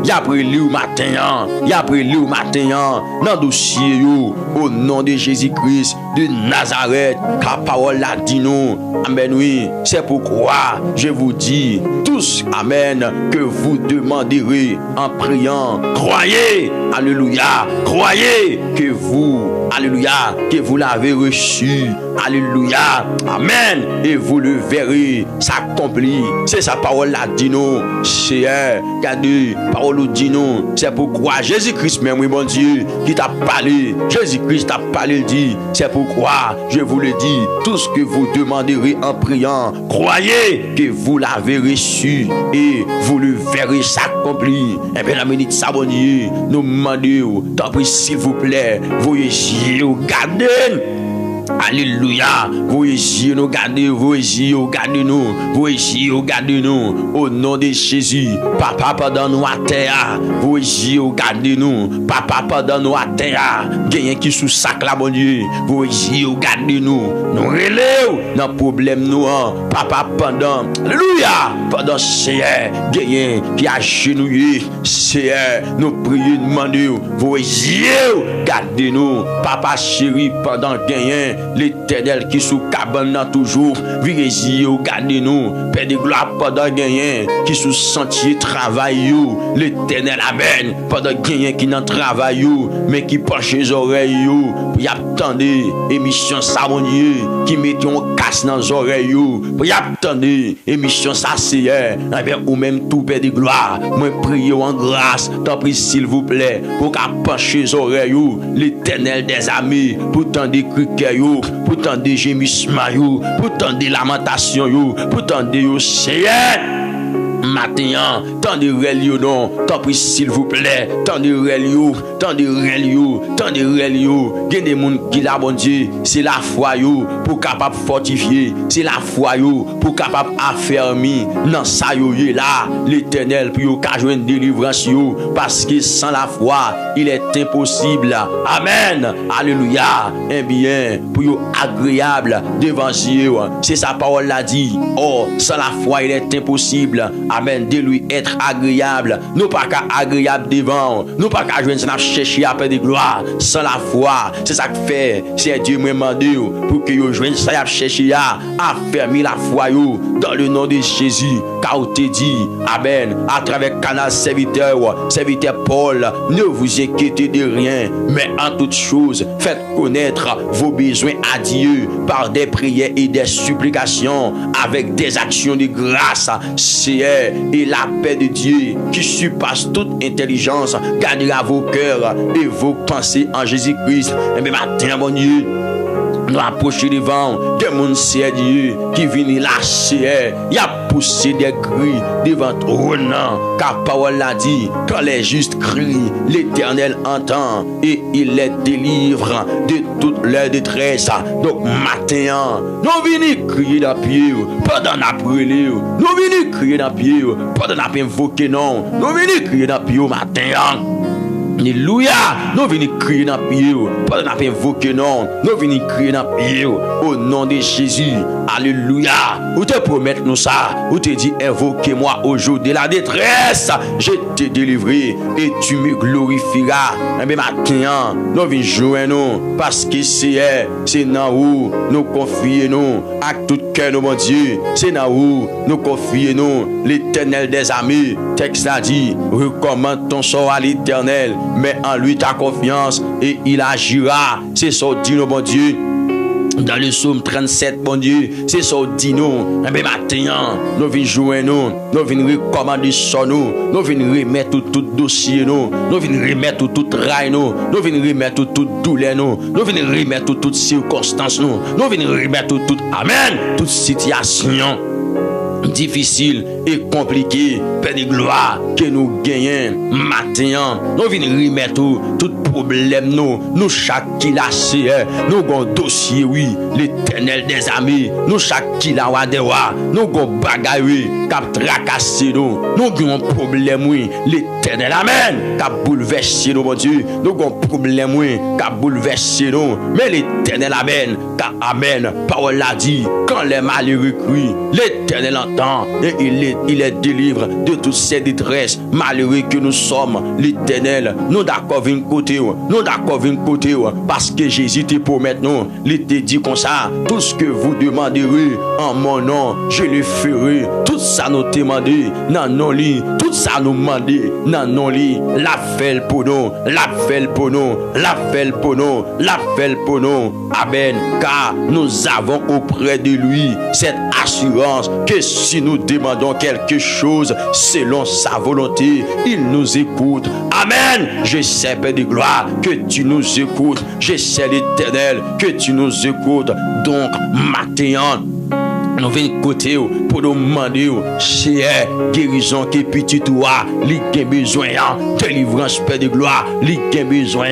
y a pris au matin. Y a pris au matin. Dans le dossier, yo, au nom de Jésus-Christ de Nazareth. Car parole l'a dit nous. Amen, oui. C'est pourquoi je vous dis tous, amen, que vous demanderez en priant. Croyez, alléluia. Croyez que vous, alléluia, que vous l'avez reçu. Alléluia. Amen. Et vous le verrez s'accomplir. C'est sa parole là dit nous, Seigneur, regardez, parole dit nous, c'est pourquoi Jésus-Christ même, oui, bon Dieu, qui t'a parlé, Jésus-Christ t'a parlé, il dit, c'est pourquoi je vous le dis, tout ce que vous demanderez en priant, croyez que vous l'avez reçu et vous le verrez s'accomplir. Et bien, la minute, ça, bon Dieu, nous demandons, tant pis, s'il vous plaît, vous essayez, gardez. Alléluia. Vous essayez nous garder, vous essayez garder nous, vous essayez garder nous au nom de Jésus. Papa, pendant nous à terre, vous essayez garder nous. Papa, pendant nous à terre, gagnez qui sous sac là, mon Dieu. Vous essayez garder nous. Nous relève dans problème nous. Papa, pendant, alléluia, pendant Seigneur, gagnez qui a genouillé, Seigneur, nous prions, demandons, vous essayez garder nous. Papa chéri, pendant gagnez. L'Éternel qui sous cabane toujours, virez-y, gardez-nous, Père de gloire pendant gagner, qui sous sentier travail, l'Éternel amen, pendant gagner qui n'en travaille, mais qui penche les oreilles, pour y attendre, émission ça, mon Dieu, qui met un casse dans les oreilles, pour y attendre, émission ça, c'est ou même tout Père de gloire, moi priez en grâce, tant pis s'il vous plaît, pour qu'à pencher les oreilles, l'Éternel des amis, pour tant de criquets, pour tant de gémissements, pour tant de lamentations, pour tant de Seigneur. Matin, tant de relio non, tant pis s'il vous plaît, tant de relio, tant de relio, tant de relio, il y a des gens qui la bon Dieu, c'est la foi yo pour capable fortifier, c'est la foi yo pour capable affermir, dans ça yo là, l'Éternel pour yo ka joindre délivrance yo, parce que sans la foi, il est impossible. Amen. Alléluia. Eh bien, pour yo agréable devant Dieu, c'est sa parole l'a dit. Oh, sans la foi, il est impossible. Amen, de lui être agréable. Nous pas qu'à agréable devant. Nous pas qu'à jouer, ça chercher à faire de gloire. Sans la foi, c'est ça que fait. C'est Dieu me demande pour que vous joignent ça chercher à affermir la foi dans le nom de Jésus. Car on te dit, amen, à travers canal serviteur Paul, ne vous inquiétez de rien, mais en toute chose, faites connaître vos besoins à Dieu par des prières et des supplications avec des actions de grâce. C'est et la paix de Dieu qui surpasse toute intelligence gardera vos cœurs et vos pensées en Jésus-Christ. Et bien maintenant, mon Dieu, nous approchons devant des gens sérieux qui viennent lâcher. Il y a poussé des cris devant trône. Car parole l'a dit, quand les justes crient, l'Éternel entend et il les délivre de toute leur détresse. Donc matin, nous venons crier dans le pied, pendant après nous venons crier dans le pied, pendant invoquer non, nous venons crier dans le pied matin. Alléluia. Nous venons crier dans le pied. Pas de invoquer non. Nous venons crier dans le pied. Au nom de Jésus. Alléluia. Ou te promettre nous ça. Ou te dit invoquez-moi au jour de la détresse. Je te délivrerai et tu me glorifieras. Mais maintenant, nous venons jouer nous. Parce que c'est dans où nous confions nous. Avec tout cœur, nous, mon Dieu. C'est dans où nous confions nous. L'Éternel des amis. Texte a dit, recommande ton sort à l'Éternel. Mais en lui ta confiance et il agira. C'est ça dit nous, bon Dieu. Dans le psaume 37, bon Dieu, c'est ça dit nous. Mais maintenant, nous venons jouer nous. Nous venons recommander ça nous. Nous venons remettre tout dossier nous. Nous venons remettre tout rail nous. Nous venons remettre toute douleur nous. Nous venons remettre toute circonstance nous. Nous venons remettre toute amen, toute situation difficile et compliqué, Père de gloire, que nous gagnons maintenant. Nous venons remettre tout problème, nous chaque qui l'a nous avons dossier, oui, l'Éternel des amis, nous chaque qui l'a nous avons bagaille, oui, cap tracassé, nous avons problème, oui, l'Éternel, amen, cap bouleversé, nous, mon Dieu, nous avons problème, oui, cap bouleversé, nous, mais l'Éternel, amen, car amen, parole l'a dit, quand les malheureux crient, l'Éternel entend et il est délivre de toutes ces détresses. Malheureux que nous sommes, l'Éternel, nous d'accord vin côté, parce que Jésus te promet nous, il te dit comme ça, tout ce que vous demanderez en mon nom, je le ferai. Tout ça nous demandé, non non li, tout ça nous demandé, non non li, la fait pour nous, la fait pour nous, la fait pour nous, la fait pour nous. Amen. Car nous avons auprès de lui cette assurance que si nous demandons quelque chose selon sa volonté, il nous écoute. Amen. Je sais, Père de gloire, que tu nous écoutes. Je sais, l'Éternel, que tu nous écoutes. Donc, maintenant, nous venons côté pour nous demander si guérison qui est petit toi, li gen besoin, délivrance, Père de gloire, li gen besoin,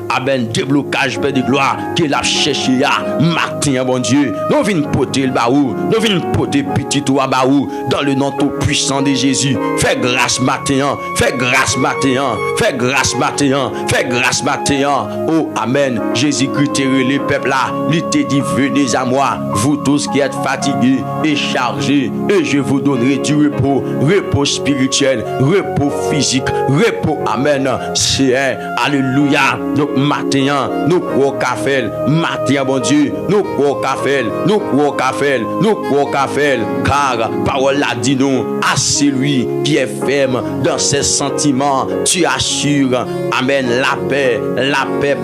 amen, déblocage, Père de gloire, qui l'a cherché, matin, bon Dieu, nous venons porter le baou, nous venons porter petit toi baou, dans le nom tout puissant de Jésus. Fais grâce matin, fais grâce matin, fais grâce matin, fais grâce matin. Oh, amen. Jésus-Christ, les peuples là, il te dit, venez à moi, vous tous qui êtes fatigués et chargés, et je vous donnerai du repos, repos spirituel, repos physique, repos, amen. C'est alléluia. Donc matin, nous croyons qu'à faire, matin, bon Dieu, nous croyons qu'à faire, nous croyons qu'à faire, nous croyons qu'à faire, car parole a dit nous, à celui qui est ferme dans ses sentiments, tu assures, amen, la paix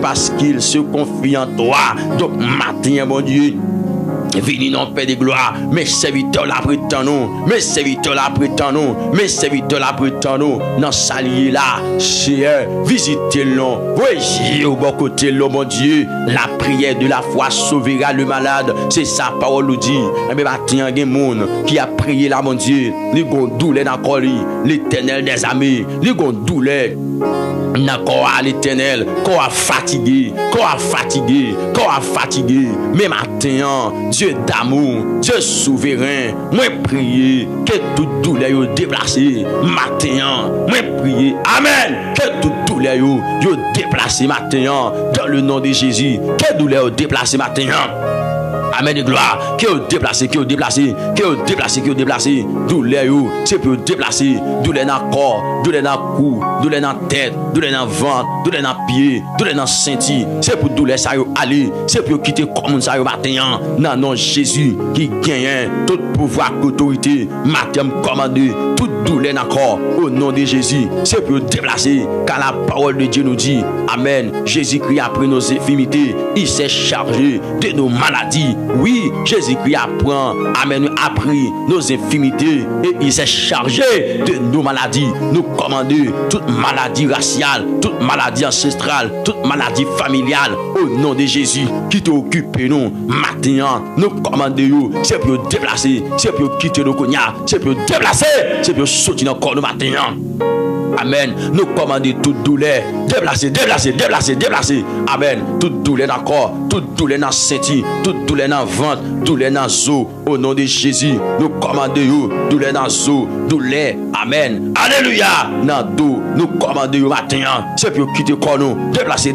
parce qu'il se confie en toi. Donc matin, bon Dieu, vini non Père de gloire, mes serviteurs la prétendent, mes serviteurs la prétendent, mes serviteurs la prétendent, dans salier là, c'est visitez-le, voyez au bon côté, mon Dieu, la prière de la foi sauvera le malade, c'est sa parole nous dit, mais matin, il y a des gens qui a prié là, mon Dieu, les gon douleur dans le l'Éternel des armées, les gon douleur d'accord à l'Éternel, qu'on a fatigué, mais matin, Dieu d'amour, Dieu souverain, moi prier que toute douleur est déplacée matin, moi prier, amen, que toute douleur est déplacée matin, dans le nom de Jésus, que douleur est déplacée matin. Amen de gloire, qui est déplacé, douleur, c'est pour déplacer, douleur dans le corps, douleur dans le cou, douleur dans la tête, douleur dans le ventre, douleur dans le pied, douleur dans le senti, c'est pour douleur ça y aller, c'est pour quitter comme ça y matin, non, non, Jésus qui gagne tout pouvoir, autorité, matin commandé, toute douleur dans le corps, au nom de Jésus, c'est pour déplacer, car la parole de Dieu nous dit, amen, Jésus-Christ a pris nos infirmités, il s'est chargé de nos maladies. Oui, Jésus-Christ apprend, amen, a pris nos infirmités et il s'est chargé de nos maladies, nous commander toute maladie raciale, toute maladie ancestrale, toute maladie familiale, au nom de Jésus qui t'occupe nous, maintenant, nous commander, c'est pour déplacer, c'est pour quitter nos cognats, c'est pour déplacer, c'est pour sortir dans le corps de matin. Amen. Nous commandons toute douleur. Déplacer. Amen. Toute douleur dans le corps, toute douleur dans le senti, toute douleur dans le ventre, douleur dans le os. Au nom de Jésus, nous commandons douleur dans le os, douleur. Amen. Alléluia. Dans le dos, nous commandons matin. C'est pour quitter le corps nous. Déplacer.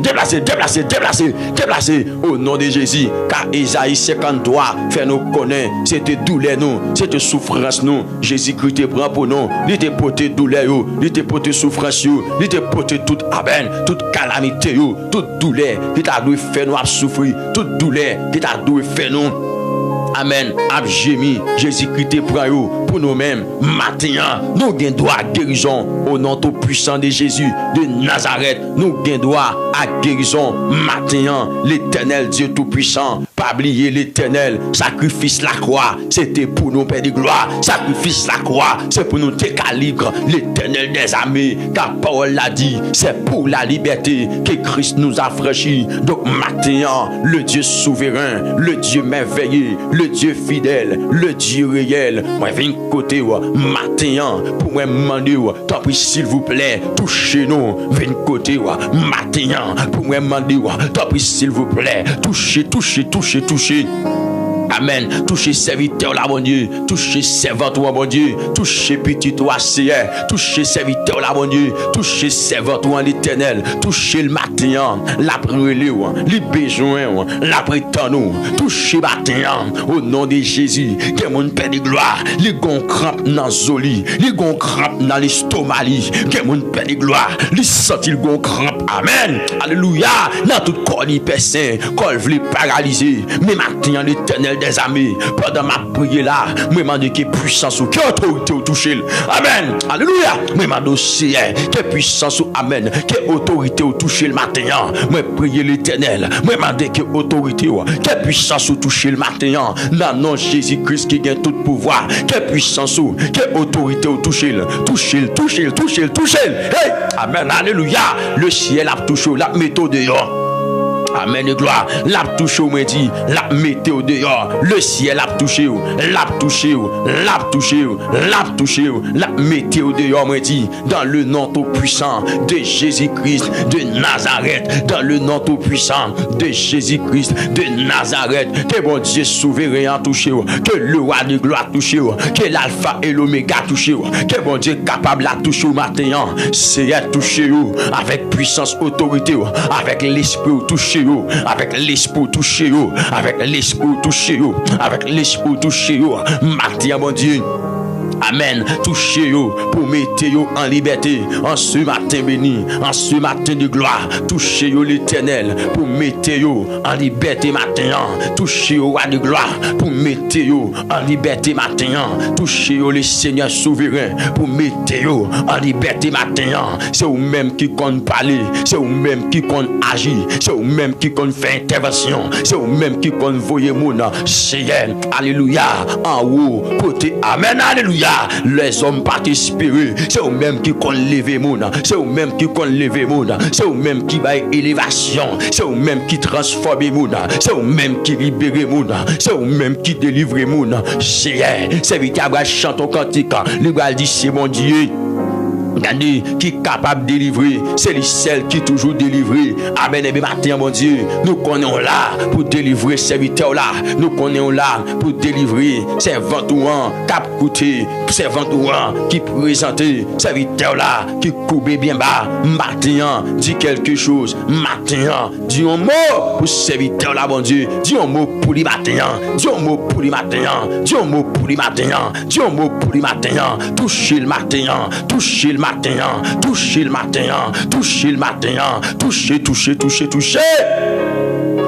Au nom de Jésus. Car Isaïe 53 fait nous connaître. C'était douleur nous, c'était souffrance nous. Jésus-Christ te prend pour nous. Il te porte douleur, il te porte souffrance, il te porte toute aben, toute calamité, toute douleur qui t'a dû faire nous souffrir, toute douleur qui t'a dû faire nous. Amen. Abjemi, Jésus-Christ te prend pour nous-mêmes. Maintenant, nous avons droit à guérison au nom tout puissant de Jésus de Nazareth. Nous avons droit à guérison. Maintenant, l'Éternel Dieu tout-puissant. Pas oublier l'Éternel. Sacrifice la croix, c'était pour nous, Père de gloire. Sacrifice la croix, c'est pour nous décalibrer l'Éternel des armées. Ta parole l'a dit, c'est pour la liberté que Christ nous a franchi. Donc maintenant, le Dieu souverain, le Dieu merveilleux, le Dieu fidèle, le Dieu réel. Moi, viens côté, matin, pour moi demander, tant pis, s'il vous plaît, touchez-nous. Viens côté, matin, pour moi demander, tant pis, s'il vous plaît, touchez. Amen. Touchez serviteur là, mon Dieu. Touchez servant toi, mon Dieu. Touchez petit toi, Seigneur. Touchez serviteur là, mon Dieu. Touchez servant toi, l'Éternel. Touchez le matin, la brûlée, les besoins, la prétendons. Touchez matin, au nom de Jésus. Que mon Père de gloire, les gon crampe dans zoli, les gon crampe dans l'estomac, que mon Père de gloire, les sentit le gon crampe. Amen. Alléluia. Dans tout corps, il personne, corps vle paralysé. Mais matin, l'Éternel l'Éternel des armées. Pendant ma prière là, moi demande que puissance ou que autorité au toucher. Amen. Alléluia. Moi demande aussi que puissance ou amen, que autorité au toucher le matin. Moi prier l'Éternel. Moi demande que autorité ou que puissance au toucher le matin. Dans le nom de Jésus-Christ qui gagne tout pouvoir. Que puissance ou que autorité au toucher. Toucher. Hey. Amen. Alléluia. Le ciel a touché la méthode dehors. Amen et gloire. La touche au dit, la météo dehors. Le ciel a touché, la météo dehors, me dit, dans le nom tout puissant de Jésus-Christ de Nazareth. Dans le nom tout puissant de Jésus-Christ de Nazareth. Que bon Dieu souverain a touché, que le roi de gloire touché, que l'alpha et l'oméga touché, que bon Dieu capable à toucher au matin. C'est à toucher avec puissance, autorité, avec l'esprit touché. Avec l'esprit touché, avec l'esprit touché, avec l'esprit touché, matin, mon Dieu. Amen. Touchez-vous pour mettre en liberté en ce matin béni, en ce matin de gloire. Touchez-vous l'Éternel pour mettre en liberté matin. Touchez-vous roi de gloire pour mettre en liberté matin. Touchez-vous le Seigneur souverain pour mettre en liberté matin. C'est vous-même qui compte parler, c'est vous-même qui compte agir, c'est vous-même qui compte faire intervention, c'est vous-même qui compte voyer mon Seigneur. Alléluia. En haut, côté. Amen. Alléluia. Les hommes pas espérer, c'est eux-mêmes qui comptent lever monde, c'est eux-mêmes qui comptent lever monde, c'est eux-mêmes qui va élévation, c'est eux-mêmes qui transformer monde, c'est eux-mêmes qui libérer monde, c'est eux-mêmes qui délivrer monde. C'est véritable chante au cantique, le gars dit c'est mon Dieu. Regardez, qui est capable de délivrer, c'est celle qui est toujours délivrée. Amen. Et bien, matin, mon Dieu, nous connaissons là pour délivrer serviteurs là. Nous connaissons là pour délivrer servants cap coûté, servants qui présente serviteurs là, qui coupe bien bas. Matin, dit quelque chose. Matin, dis un mot pour serviteurs là, mon Dieu. Dis un mot pour les matin. Dis un mot pour les matin. Dis un mot pour les matin. Dis un mot pour les matin. Touchez le matin. Touchez le matin. Touchez le matin, touchez le matin, touchez.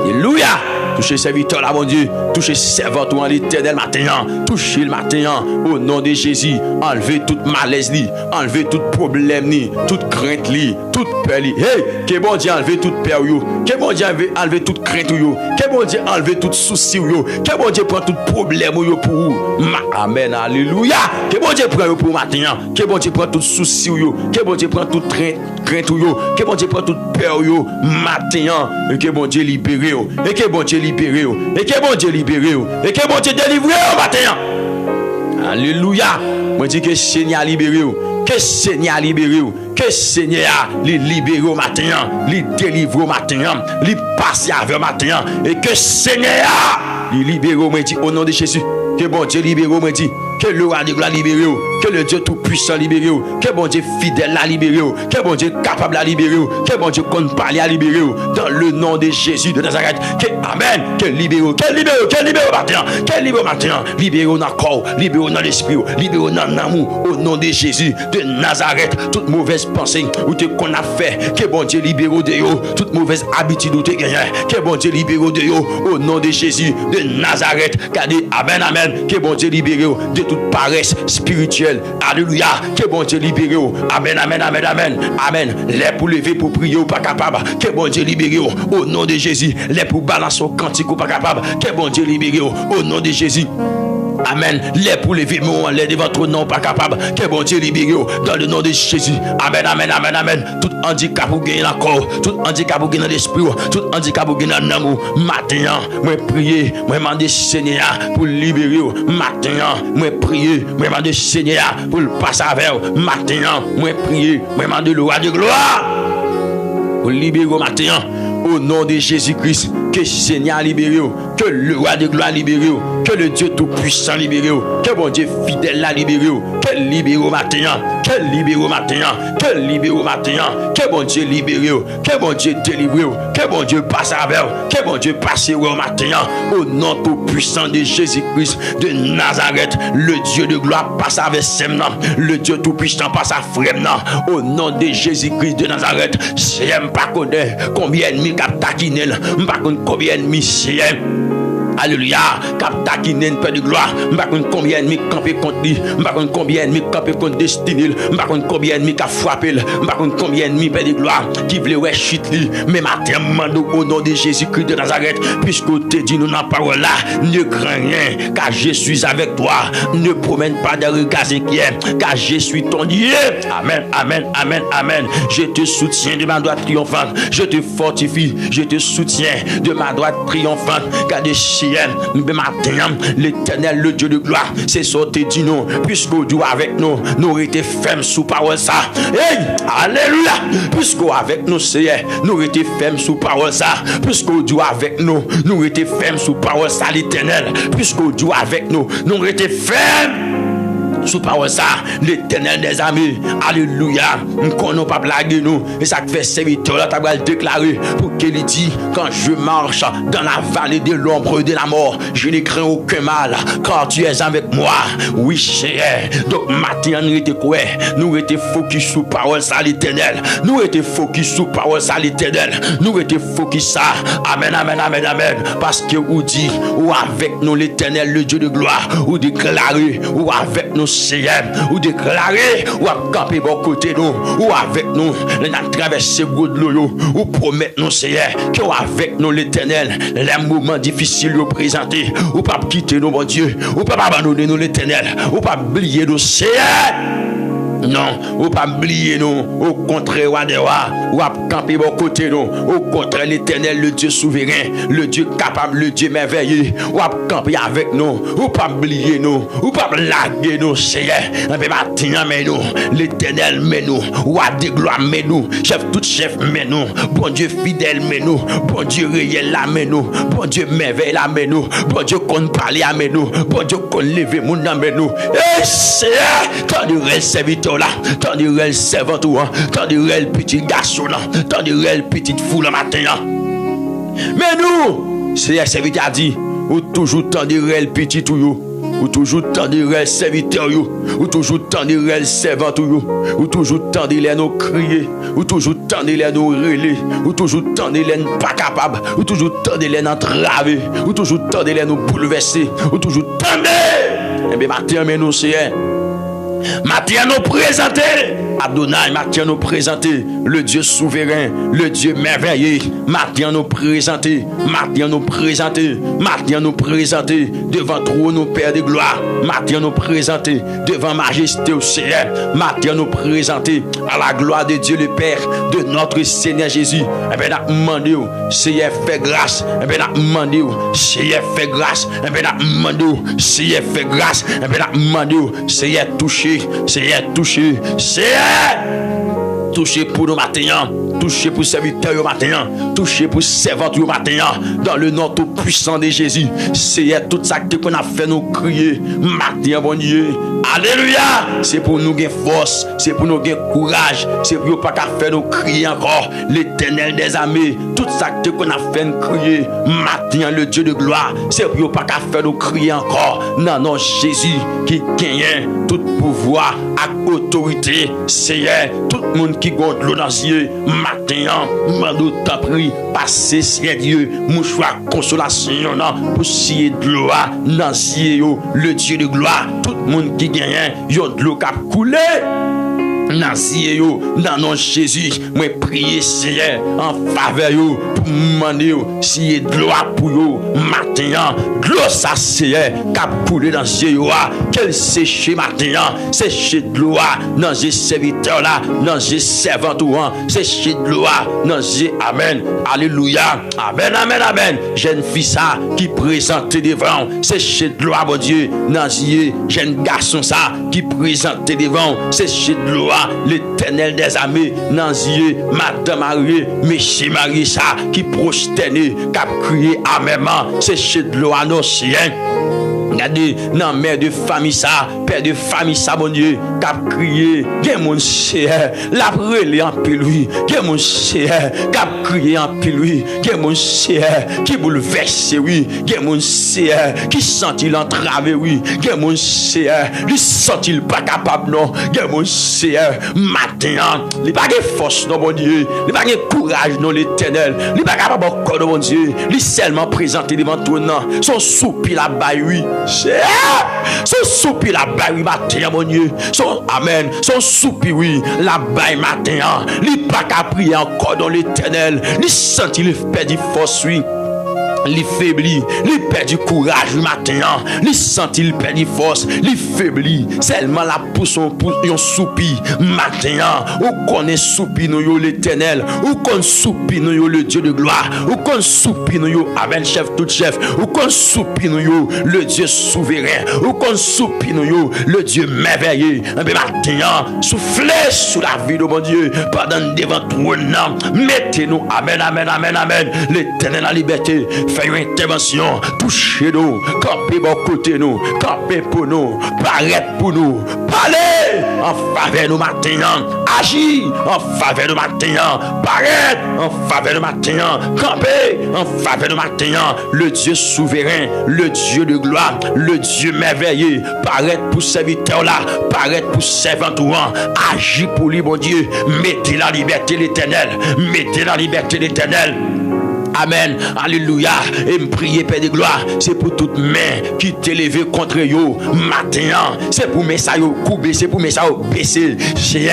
Alléluia. Touchez serviteur là, mon Dieu. Touchez servant en l'Éternel matin. Touchez le matin. Au nom de Jésus. Enlevez toute malaise, enlevez tout problème, toute crainte, toute peur. Hey, que bon Dieu enlevez toute peur. Que bon Dieu enlevez toute crainte. Que bon Dieu enlevez tout souci. Que bon Dieu prend tout problème pour vous. Amen. Alléluia. Que bon Dieu prend pour matin. Que bon Dieu prend tout souci. Que bon Dieu prend toute crainte. Que bon Dieu prend toute peur. Matin. Et que bon Dieu libère. Et que bon Dieu libéré, et que bon Dieu libéré, et que bon Dieu délivré au matin. Alléluia. Moi dis que Seigneur libéré, que Seigneur libéré, que Seigneur libéré au matin, délivre au matin, passe avec au matin, et que Seigneur libéré, moi dis au nom de Jésus. Que bon Dieu libère, me dit, que le roi de gloire libère, que le Dieu tout-puissant libère, que bon Dieu fidèle la libère, que bon Dieu capable la libérer, que bon Dieu compte parler à libérer, dans le nom de Jésus de Nazareth, que Amen, que libère matin, que libère matin, libère dans le corps, libère dans l'esprit, libère dans l'amour, au nom de Jésus de Nazareth, toute mauvaise pensée, ou te qu'on a fait, que bon Dieu libère de yo, toute mauvaise habitude ou te gagné, que bon Dieu libère de yo, au nom de Jésus de Nazareth, gardez, Amen, Amen. Que bon Dieu libère de toute paresse spirituelle. Alléluia. Que bon Dieu libère. Amen, amen, amen, amen. Amen. Les pour lever, pour prier ou pas capable. Que bon Dieu libère au nom de Jésus. Les pour balancer au cantique ou pas capable. Que bon Dieu libère au nom de Jésus. Amen. Les pour lever, les de votre nom pas capable. Que bon Dieu libère dans le nom de Jésus. Amen, amen, amen, amen. Tout handicap ou gagner encore. Tout handicap ou gagner dans l'esprit. Tout handicap ou gagner dans l'amour. Matin, moi prier, moi demander Seigneur pour libérer. Matin, moi prier, moi demander Seigneur pour le passer avec. Matin, moi prier, moi demander le roi de gloire pour libérer matin. Au nom de Jésus-Christ, que Seigneur libère, que le roi de gloire libère, que le Dieu tout-puissant libère, que bon Dieu fidèle la libère, que libère au matin, que libère au matin, que libère au matin, que bon Dieu libère, que bon Dieu délivre, que bon Dieu passe avec, que bon Dieu passe au matin, au nom tout-puissant de Jésus-Christ de Nazareth, le Dieu de gloire passe avec Semna, le Dieu tout-puissant passe à Fremna, au nom de Jésus-Christ de Nazareth, c'est pas connaître combien de cap taquinel, par contre combien de mission. Alléluia. Cap taquiner Père de gloire. M'pa connait combien ennemi camper contre lui. M'pa connait combien ennemi camper contre destinée. M'pa connait combien ennemi qui a frappé. M'pa connait combien ennemi Père de gloire qui voulait ouais chute lui. Mais matin mando au nom de Jésus-Christ de Nazareth, puisque te dit nous dans parole là, ne crains rien, car je suis avec toi. Ne promène pas de regards inquiets, car je suis ton Dieu. Amen, amen, amen, amen. Je te soutiens de ma droite triomphante. Je te fortifie, je te soutiens de ma droite triomphante. Car de Chien, mais matin, l'Éternel, le Dieu de gloire, c'est sorti dit nous, puisque Dieu avec nous, nous été fermes sous parole ça. Hey, alléluia, puisque avec nous, c'est nous été fermes sous parole ça. Puisque Dieu avec nous, nous été fermes sous parole ça, l'Éternel. Puisque Dieu avec nous, nous été fermes sous parole ça, l'Éternel des amis. Alléluia. Nous connaissons pas blaguer nous. Et ça fait serviteur là, tu vas le déclarer pour qu'il dit, quand je marche dans la vallée de l'ombre de la mort, je ne crains aucun mal, car tu es avec moi. Oui, cher. Donc, matin, nous étions quoi? Nous étions focus sous parole ça, l'Éternel. Nous étions focus sous parole ça, l'Éternel. Nous étions focus ça. Amen, amen, amen, amen. Parce que vous dit, ou avec nous, l'Éternel, le Dieu de gloire, ou déclarer, ou avec nous, ou déclarer, ou à camper bon côté nous, ou avec nous, nous traverser de l'eau, ou promettre nous, Seigneur, que avec nous l'Éternel, les moments difficiles nous présenter, ou pas quitter nous, mon Dieu, ou pas abandonner nous l'Éternel, ou pas oublier nous, Seigneur. Non, ou pas oublier nous, au contraire, ou à camper bon côté nous, au contraire, l'Éternel, le Dieu souverain, le Dieu capable, le Dieu merveilleux, ou à camper avec nous, ou pas oublier nous, ou pas blaguer nous, Seigneur, mais maintenant, mais nous, l'Éternel, mais nous, ou à des gloires, mais nous, chef, tout chef, mais nous, bon Dieu fidèle, mais nous, bon Dieu réel, là, mais nous, bon Dieu merveilleux, là, mais nous, bon Dieu qu'on parle, mais nous, bon Dieu qu'on lève, mon âme, mais nous, et Seigneur, tant de réel serviteur là, tant de réel servant, tant de réel petit garçon là, tant de réel petite foule le matin. Mais nous, Seigneur serviteur a dit, ou toujours tant de réel petit tout, ou toujours tant de réel serviteur, ou toujours tant de réel servant, ou toujours tant de les nous crier, ou toujours tant de les nous relayer, ou toujours tant de les pas capable, ou toujours tant de les entraver, ou toujours tant de les nous bouleverser, ou toujours tant de. Eh bien, matin, mais nous, Seigneur. Matin nous présenter Adonai, matin nous présenter le Dieu souverain, le Dieu merveilleux. Matin nous présenter, matin nous présenter, matin nous présenter devant trône nos Père de gloire. Matin nous présenter devant majesté au Seigneur. Matin nous présenter à la gloire de Dieu le Père de notre Seigneur Jésus. Et bien nous demandons, Seigneur fait grâce. Et bien nous demandons, Seigneur fait grâce. Et bien nous demandons, Seigneur fait grâce. Et bien nous demandons, Seigneur touché. Seigneur touché, Seigneur touché pour nos matins, touché pour serviteurs au matin, touché pour servantes au matin, dans le nom tout puissant de Jésus. Seigneur, tout ça qu'on a fait nous crier, matin, bon Dieu, alléluia, c'est pour nous gagner force, c'est pour nous gagner courage, c'est pour nous pas faire nous crier encore, l'Éternel des armées, tout ça qu'on a fait nous crier, matin, le Dieu de gloire, c'est pour nous pas faire nous crier encore, non, non, Jésus qui gagne tout pouvoir et autorité, Seigneur, tout le monde qui gonfle l'eau dans les yeux, matin, mando t'as pris, passer, Seigneur Dieu, mouchoir, consolation, pour scier de l'eau dans les yeux, le Dieu de gloire, tout le monde qui gagne, y'a de l'eau qui a coulé. Dans nom Jésus, moi prier Seigneur en faveur yo pour demander si est gloire pour yo matin, gloire ça Seigneur cap couler dans yeux yo, quel séché matin, séché de gloire dans les serviteurs là, dans les servantes ou séché de gloire dans les amen, alléluia, amen, amen, amen, jeune fille ça qui présente devant, séché de gloire mon Dieu dans les jeune garçon ça qui présente devant, séché de gloire l'Éternel des armées, dans yeux, Madame Marie, Monsieur Marie, ça, qui prosterne, qui a crié amément, c'est chez de l'eau à nos chiens. Regardez, non, mère de famille ça, père de famille ça, mon Dieu, cap crié, gen mon cher, la brûlé en pile lui, gen mon cher, cap crié en pile lui, gen mon cher, qui bouleverse oui, gen mon cher, qui sent-il entravé oui, gen mon cher, lui sent-il pas capable non, gen mon cher, matin, il pas de force non mon Dieu, il pas de courage non l'Éternel, il pas capable encore non mon Dieu, il seulement présenté devant toi non, son soupir la baille oui. Son soupir la baille matin, mon Dieu. Son amen. Son soupir, oui, la baille matin. Il pas qu'à prier encore dans l'Éternel. Il sent il perd du force, oui. Il faiblit, il perd du courage le matin, il sent il perd du force, il faiblit, seulement la pousse un soupir matin, ou connaît soupir nous l'Éternel, ou qu'on soupir nous le Dieu de gloire, ou qu'on soupir nous amen chef tout chef, ou qu'on soupir nous le Dieu souverain, ou qu'on soupir nous le Dieu merveilleux, un peu matin, soufflez sous la vie de mon Dieu, pendant devant trône, mettez-nous, amen, amen, amen, amen, l'Éternel la liberté. Fais une intervention, touchez-nous, campez bon côté nous, campez pour nous, paraître pour nous, parlez en faveur de nous matin, agis en faveur de nous matin, paraître en faveur de nous matin, campez en faveur de nous matin, le Dieu souverain, le Dieu de gloire, le Dieu merveilleux, paraître pour serviteur là, paraître pour servant touant, agis pour lui, mon Dieu, mettez la liberté l'Éternel, mettez la liberté l'Éternel. Amen, alléluia, et me prier Père de gloire, c'est pour toute main qui t'est levée contre yo, matin, c'est pour mes ça yo couper, c'est pour mes ça yo baisser, c'est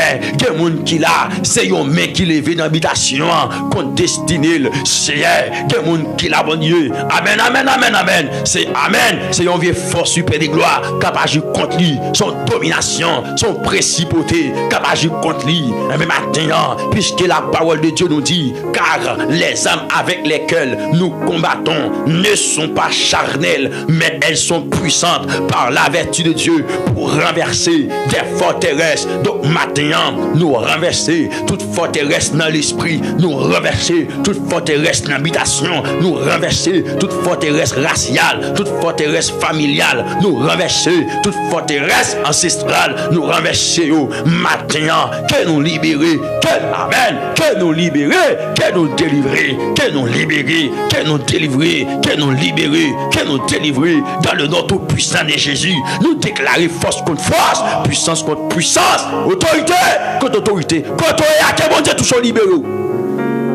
un monde qui là, c'est une main qui levée dans l'habitation, contre destiné, c'est un monde qui là, bon Dieu, amen, amen, amen, amen, c'est amen, c'est un vieux force super de gloire, capable d'agir contre lui, son domination, son principauté, capable d'agir contre lui, mais maintenant, puisque la parole de Dieu nous dit, car les âmes avec lesquelles nous combattons ne sont pas charnelles, mais elles sont puissantes par la vertu de Dieu pour renverser des forteresses. Donc maintenant, nous renverser toute forteresse dans l'esprit, nous renverser toute forteresse dans l'habitation, nous renverser toute forteresse raciale, toute forteresse familiale, nous renverser toute forteresse ancestrale, nous renverser au matin, que nous libérer, que amen, que nous libérer, que nous délivrer, que nous libérer, que nous délivrer, que nous libérer, que nous délivrer dans le nom tout puissant de Jésus. Nous déclarer force contre force, puissance contre puissance, autorité contre autorité, que mon Dieu touche au libéré.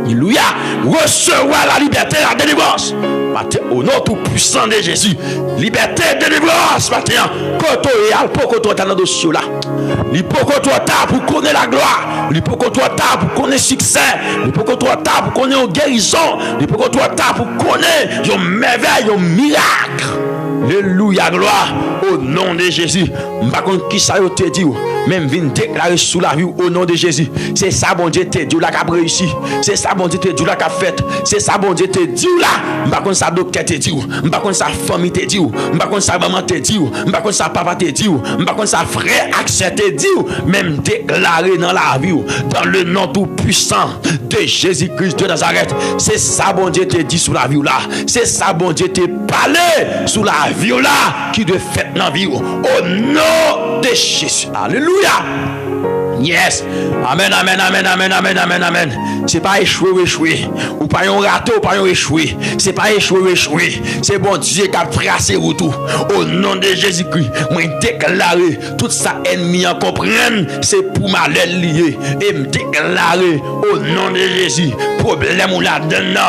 Alléluia, recevoir la liberté et la délivrance. Au nom tout puissant de Jésus, liberté et délivrance. Maintenant, quand on est à l'époque, dans le dossier là. L'époque trop tard pour connaître la gloire. L'époque trop tard pour connaître le succès. L'époque trop tard pour connaître une guérison. L'époque trop tard pour connaître une merveille, un miracle. Alléluia, gloire au nom de Jésus. Par contre, qui ça te dit? Même vient déclarer sous la vie au nom de Jésus. C'est ça, bon Dieu, te dit là qu'a réussi. C'est ça, bon Dieu, te dit là qu'a fait. C'est ça, bon Dieu, te dit là. Par contre, ça docteur te dit. Par contre, sa famille te dit. Par contre, sa maman te dit. Par contre, sa papa te dit. Par contre, sa frère accès te dit. Même déclaré dans la vie. Dans le nom tout puissant de Jésus-Christ de Nazareth. C'est ça, bon Dieu, te dit sous la vie là. C'est ça, bon Dieu, te parlé sous la vie là. Qui de fait dans la vie. Au nom de Jésus. Alléluia. Yes. Amen, amen, amen, amen, amen, amen, amen. C'est pas échouer ou échouer. Ou pas yon raté ou pas yon échouer. C'est pas échouer ou échouer. C'est bon Dieu qui a tracé tout. Au nom de Jésus-Christ, moi déclarer tout ça ennemi en comprenne. C'est pour malheur lié. Et me déclarer au nom de Jésus. Problème ou la donne.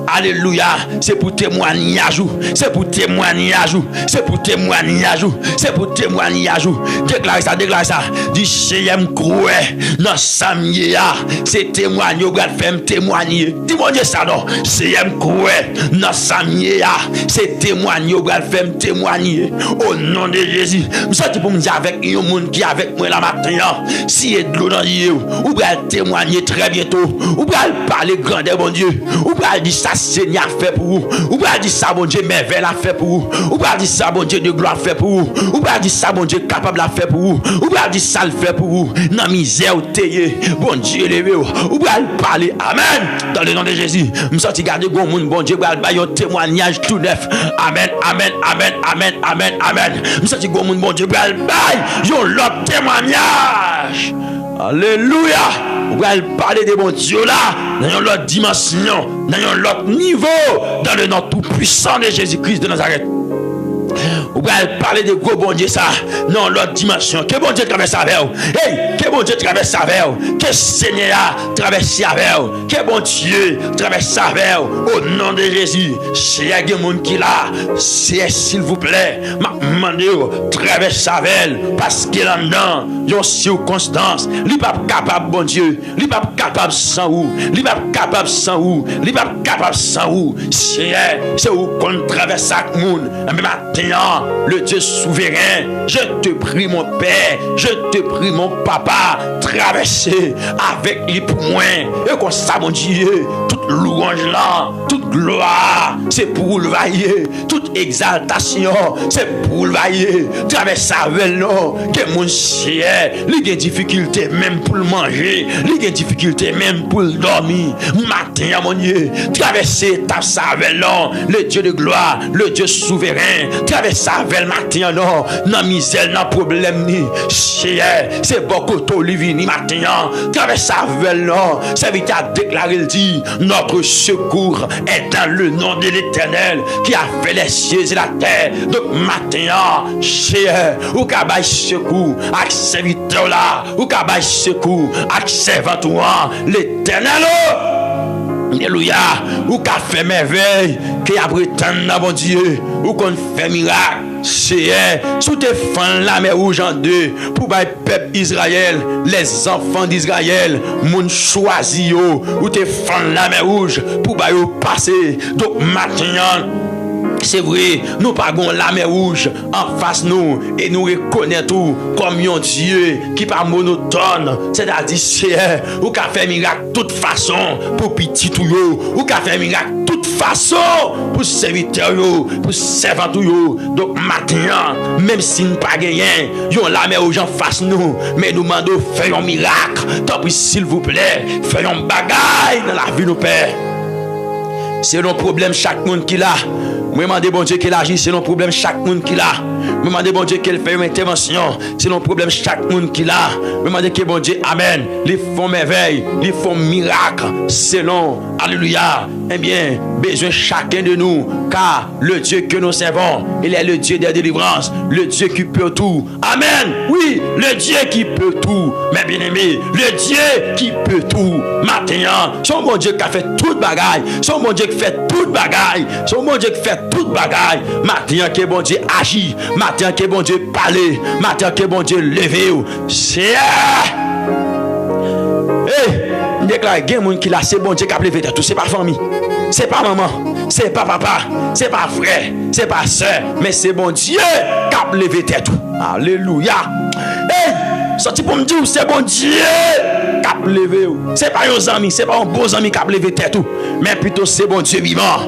Alléluia. C'est pour témoignage. C'est pour témoignage. C'est pour témoignage. C'est pour témoignage. Déclare ça, déclare ça. Du CM Croix. Dans Samia, c'est témoigner, vous allez faire témoigner. Dis-moi ça non, c'est quoi? Dans Samia, c'est témoigner, vous allez faire témoigner. Au nom de Jésus, vous savez pour me dire avec un monde qui est avec moi la matin, si il y a de l'eau dans l'île, vous allez témoigner très bientôt. Vous allez parler grandeur, bon Dieu. Vous allez dire ça, Seigneur a fait pour vous. Vous allez dire ça, bon Dieu, merveille a fait pour vous. Vous allez dire ça, bon Dieu, de gloire a fait pour vous. Vous allez dire ça, bon Dieu, capable a fait pour vous. Vous allez dire ça, le fait pour vous. Non, misère ou teye, bon Dieu levé ou va parler. Amen. Dans le nom de Jésus, me sorti garder gon moun, bon Dieu va ba yon témoignage tout neuf. Amen, amen, amen, amen, amen, amen. Me sorti gon moun, bon Dieu va ba yon l'autre témoignage. Alléluia. On va parler de bon Dieu là, dans l'autre dimension, dans l'autre niveau, dans le nom tout puissant de Jésus-Christ de Nazareth. On va parler de gros bon Dieu ça, non l'autre dimension. Que bon Dieu traverse avec vous. Hey, que bon Dieu traverse avec vous. Que Seigneur traverse avec vous. Que bon Dieu traverse avec vous. Au nom de Jésus, s'il y a des gens qui là, s'il vous plaît, m'a demandé traverse avec elle parce qu'il en dedans, il y a une circonstance. Il n'est pas capable, bon Dieu. Il n'est pas capable sans vous. Il n'est pas capable sans vous. Il n'est pas capable sans vous. C'est où qu'on traverse avec le monde. Mais maintenant, le Dieu souverain, je te prie mon Père, je te prie mon Papa, traverser avec les poings. Et comme ça, mon Dieu, toute louange là, toute gloire, c'est pour le vailler. Toute exaltation, c'est pour le vailler. Traverser avec nous, que mon chien, il y a des difficultés même pour le manger, il y a des difficultés même pour le dormir. Matin, mon Dieu, traverser ta avec nous, le Dieu de gloire, le Dieu souverain, traverser avec le matin, non, dans misère, dans problème, ni c'est beaucoup de livini matin, traverser avec nous, c'est vite à déclarer le dit, notre secours est dans le nom de l'Éternel qui a fait les cieux et la terre. Donc matin, ou kabay secours, avec serviteur là, ou kabay secours, avec servant l'Éternel. Alléluia, ou qu'a fait merveille, qui a prétendu dans bon Dieu, ou qu'on fait miracle, c'est sous tes fans la mer rouge en deux, pour le peuple Israël, les enfants d'Israël, moun choisi yo, ou tes fans la mer rouge, pour passer. Donc maintenant, c'est vrai, nous pagons la mer rouge en face nous et nous reconnaissons comme un Dieu qui pas monotone, c'est-à-dire c'est ou qu'a fait miracle de toute façon pour petit tout yo, ou qu'a fait miracle de toute façon pour serviteur yo, pour servant yo. Donc maintenant, même si nous pas gagné, yon la mer rouge en face nous, mais nous demandons faire un miracle. Tant pis s'il vous plaît, faire un bagaille dans la vie de nos pères. C'est un problème chaque monde qui l'a. Moi demande bon Dieu qu'il agisse, c'est un problème chaque monde qui l'a. Moi demande bon Dieu qu'il fait une intervention, c'est un problème chaque monde qui l'a. Moi demande que bon Dieu amen, ils font merveille, ils font miracle selon alléluia. Eh bien, besoin chacun de nous, car le Dieu que nous servons, il est le Dieu des délivrances, le Dieu qui peut tout. Amen. Oui, le Dieu qui peut tout. Mes bien-aimés, le Dieu qui peut tout. Maintenant, son bon Dieu qui a fait toute bagaille, son bon Dieu qui fait toute bagaille, son bon Dieu qui fait toute bagaille. Maintenant que bon Dieu agit, maintenant que bon Dieu parle, maintenant que bon Dieu lève. C'est je déclare qu'il y a des gens qui là, c'est bon Dieu qui a levé tout. C'est pas famille, c'est pas maman, c'est pas papa, c'est pas frère, c'est pas soeur, mais c'est bon Dieu qui a levé tout. Alléluia. Sorti pour me dire, c'est bon Dieu qui a levé. C'est pas un ami, c'est pas un beau ami qui a levé tout, mais plutôt c'est bon Dieu vivant.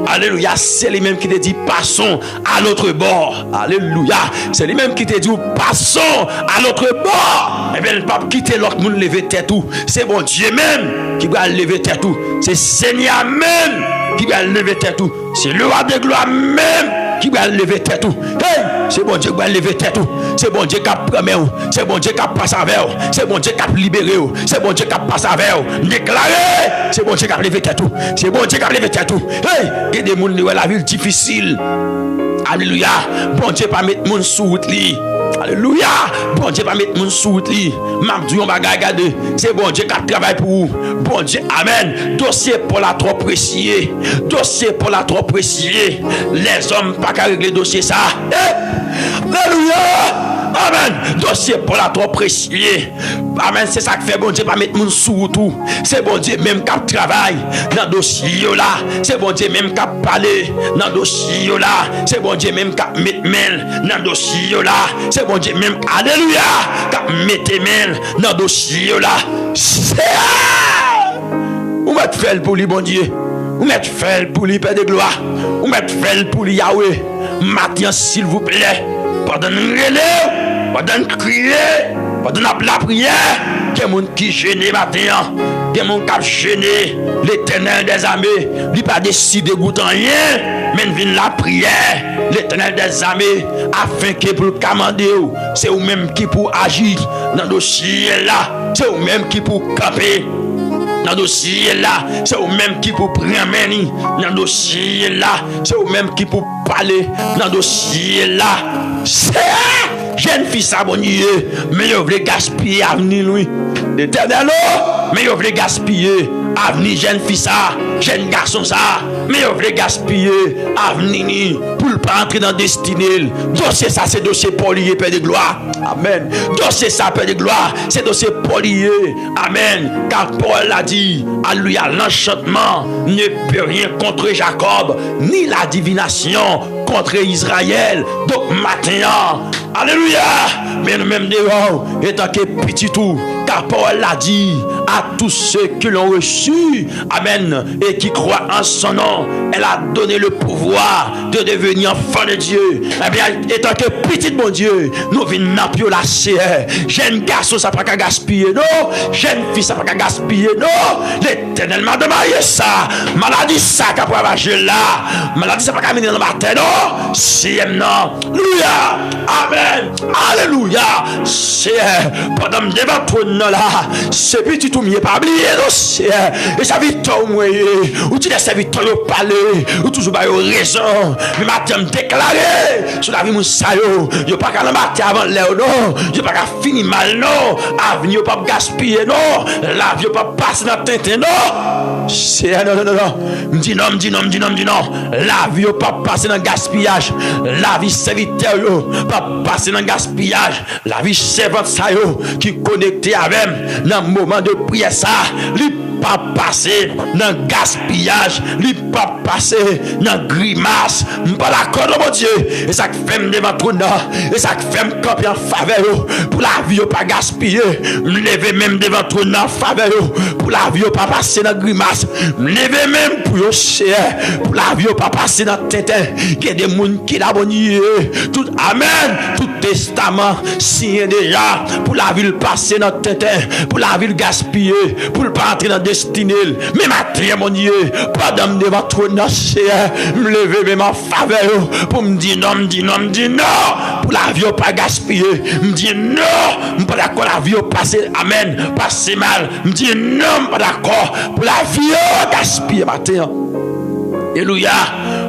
Alléluia, c'est lui même qui te dit passons à l'autre bord. Alléluia, c'est lui même qui te dit passons à l'autre bord. Eh bien, le pape quitte l'autre monde lever tête tout. C'est bon Dieu même qui va lever tête tout. C'est Seigneur même qui va lever tête tout. C'est le roi de gloire même qui va lever tête tout. Hey, c'est bon Dieu qui va lever tête tout. C'est bon Dieu qui a promis. C'est bon Dieu qui a passé avec vous. C'est bon Dieu qui a libéré. C'est bon Dieu qui a passé avec vous. Déclaré. C'est bon Dieu qui a levé tête tout. C'est bon Dieu qui a levé tête tout. Hey, il y a des gens qui ont la ville difficile. Alléluia. Bon Dieu pas mettre mon sous route li. Alléluia. Bon Dieu pas mettre mon sous route li. M'abdou on va regarder. C'est bon Dieu qui travaille pour vous. Bon Dieu, amen. Dossier pour la trop précieux. Dossier pour la trop précieux. Les hommes pas qu'à régler dossier ça. Alléluia. Amen. Dossier pour la trop précieux. Amen. C'est ça que fait bon Dieu pas mettre mon sous tout. C'est bon Dieu même qui travaille dans dossier là. C'est bon Dieu même qui parle dans dossier là. C'est bon Dieu même qui met mail dans dossier là. C'est bon Dieu même alléluia qui met mail dans dossier là. Ou mettre fait pour lui bon Dieu. Ou mettre fait pour lui Père de gloire. Ou mettre fait pour lui Yahweh. Maintenant s'il vous plaît, pendant nous relève, pendant nous crier, pendant nous la prière, Quel monde qui gêné matin, quel monde qui a gêné l'Éternel des armées, lui pas décidé de goûter rien, mais vient la prière, l'Éternel des armées, afin que pour le commander, c'est vous-même qui pour agir dans le dossier là, c'est vous-même qui pour camper. Dans le dossier là, c'est vous-même qui pour prendre dans le dossier là, c'est vous-même qui pour parler dans le dossier là. C'est jeune fille ça bon Dieu, mais vous voulez gaspiller avenir lui. L'Éternel, mais vous voulez gaspiller avenir jeune fille ça, jeune garçon ça, mais vous voulez gaspiller avenir pour ne pas entrer dans la destinée. Dossier ça, c'est dossier polié, Père de gloire. Amen. Dossier ça, Père de gloire, c'est dossier polié. Amen. Car Paul l'a dit, alléluia, l'enchantement ne peut rien contre Jacob, ni la divination contre Israël. Donc maintenant, alléluia, mais nous-mêmes devant, étant que petit tout, car Paul l'a dit à tous ceux qui l'ont reçu, amen, et qui croient en son nom, elle a donné le pouvoir de devenir enfant de Dieu. Eh bien, étant que petit bon Dieu, nous venons dans la chair. Jeune garçon, ça ne peut pas gaspiller, non. Jeune fille, ça ne peut pas gaspiller, non. L'Éternel m'a demandé ça. Maladie, ça, qui a pas marché là. Maladie, ça ne peut pas venir dans ma tête, non. Si, non. Alléluia. Amen. Alléluia. C'est pendant que je devant toi, là, c'est petit tout mieux pas oublier, non. Et ça vit toi, moi, ou tu laisses victoire parler, ou toujours pas raison. Mais maintenant, me déclarer sur la vie, mon sayo, je pas qu'à matin avant l'air, non. Je pas qu'à finir mal, non. Avenir, pas gaspiller, non. La vie, pas passer dans tintin, non. C'est non, non, non, non. Me dis non, me dis non, me dis non, me dis non. La vie, pas passer dans gaspillage. La vie, serviteur, pas passer dans gaspillage. La vie, servante, ça, qui connecté avec dans le moment de prière, ça. Pas passer dans gaspillage, li pas passer dans grimace, pas d'accord mon Dieu, et ça fait me devant tout et ça fait me camper en faveur pour la vie pas gaspiller, me lever même devant tout en faveur pour la vie pas passer dans grimace, me lever même pour pour la vie pas passer dans tête, qu'il y a des gens qui la bonne tout amen, tout testament signé déjà pour la vie passer dans tête, pour la vie gaspiller, pour pas entrer dans destinée. Mais matin, mon Dieu, pendant me devant trop me lever même en faveur pour me dire non, me dire non, me dire non, pour la vie pas gaspiller, me dire non, me pas d'accord la vie passer, amen, passer mal, me dire non, pas d'accord pour la vie gaspiller matin. Alléluia,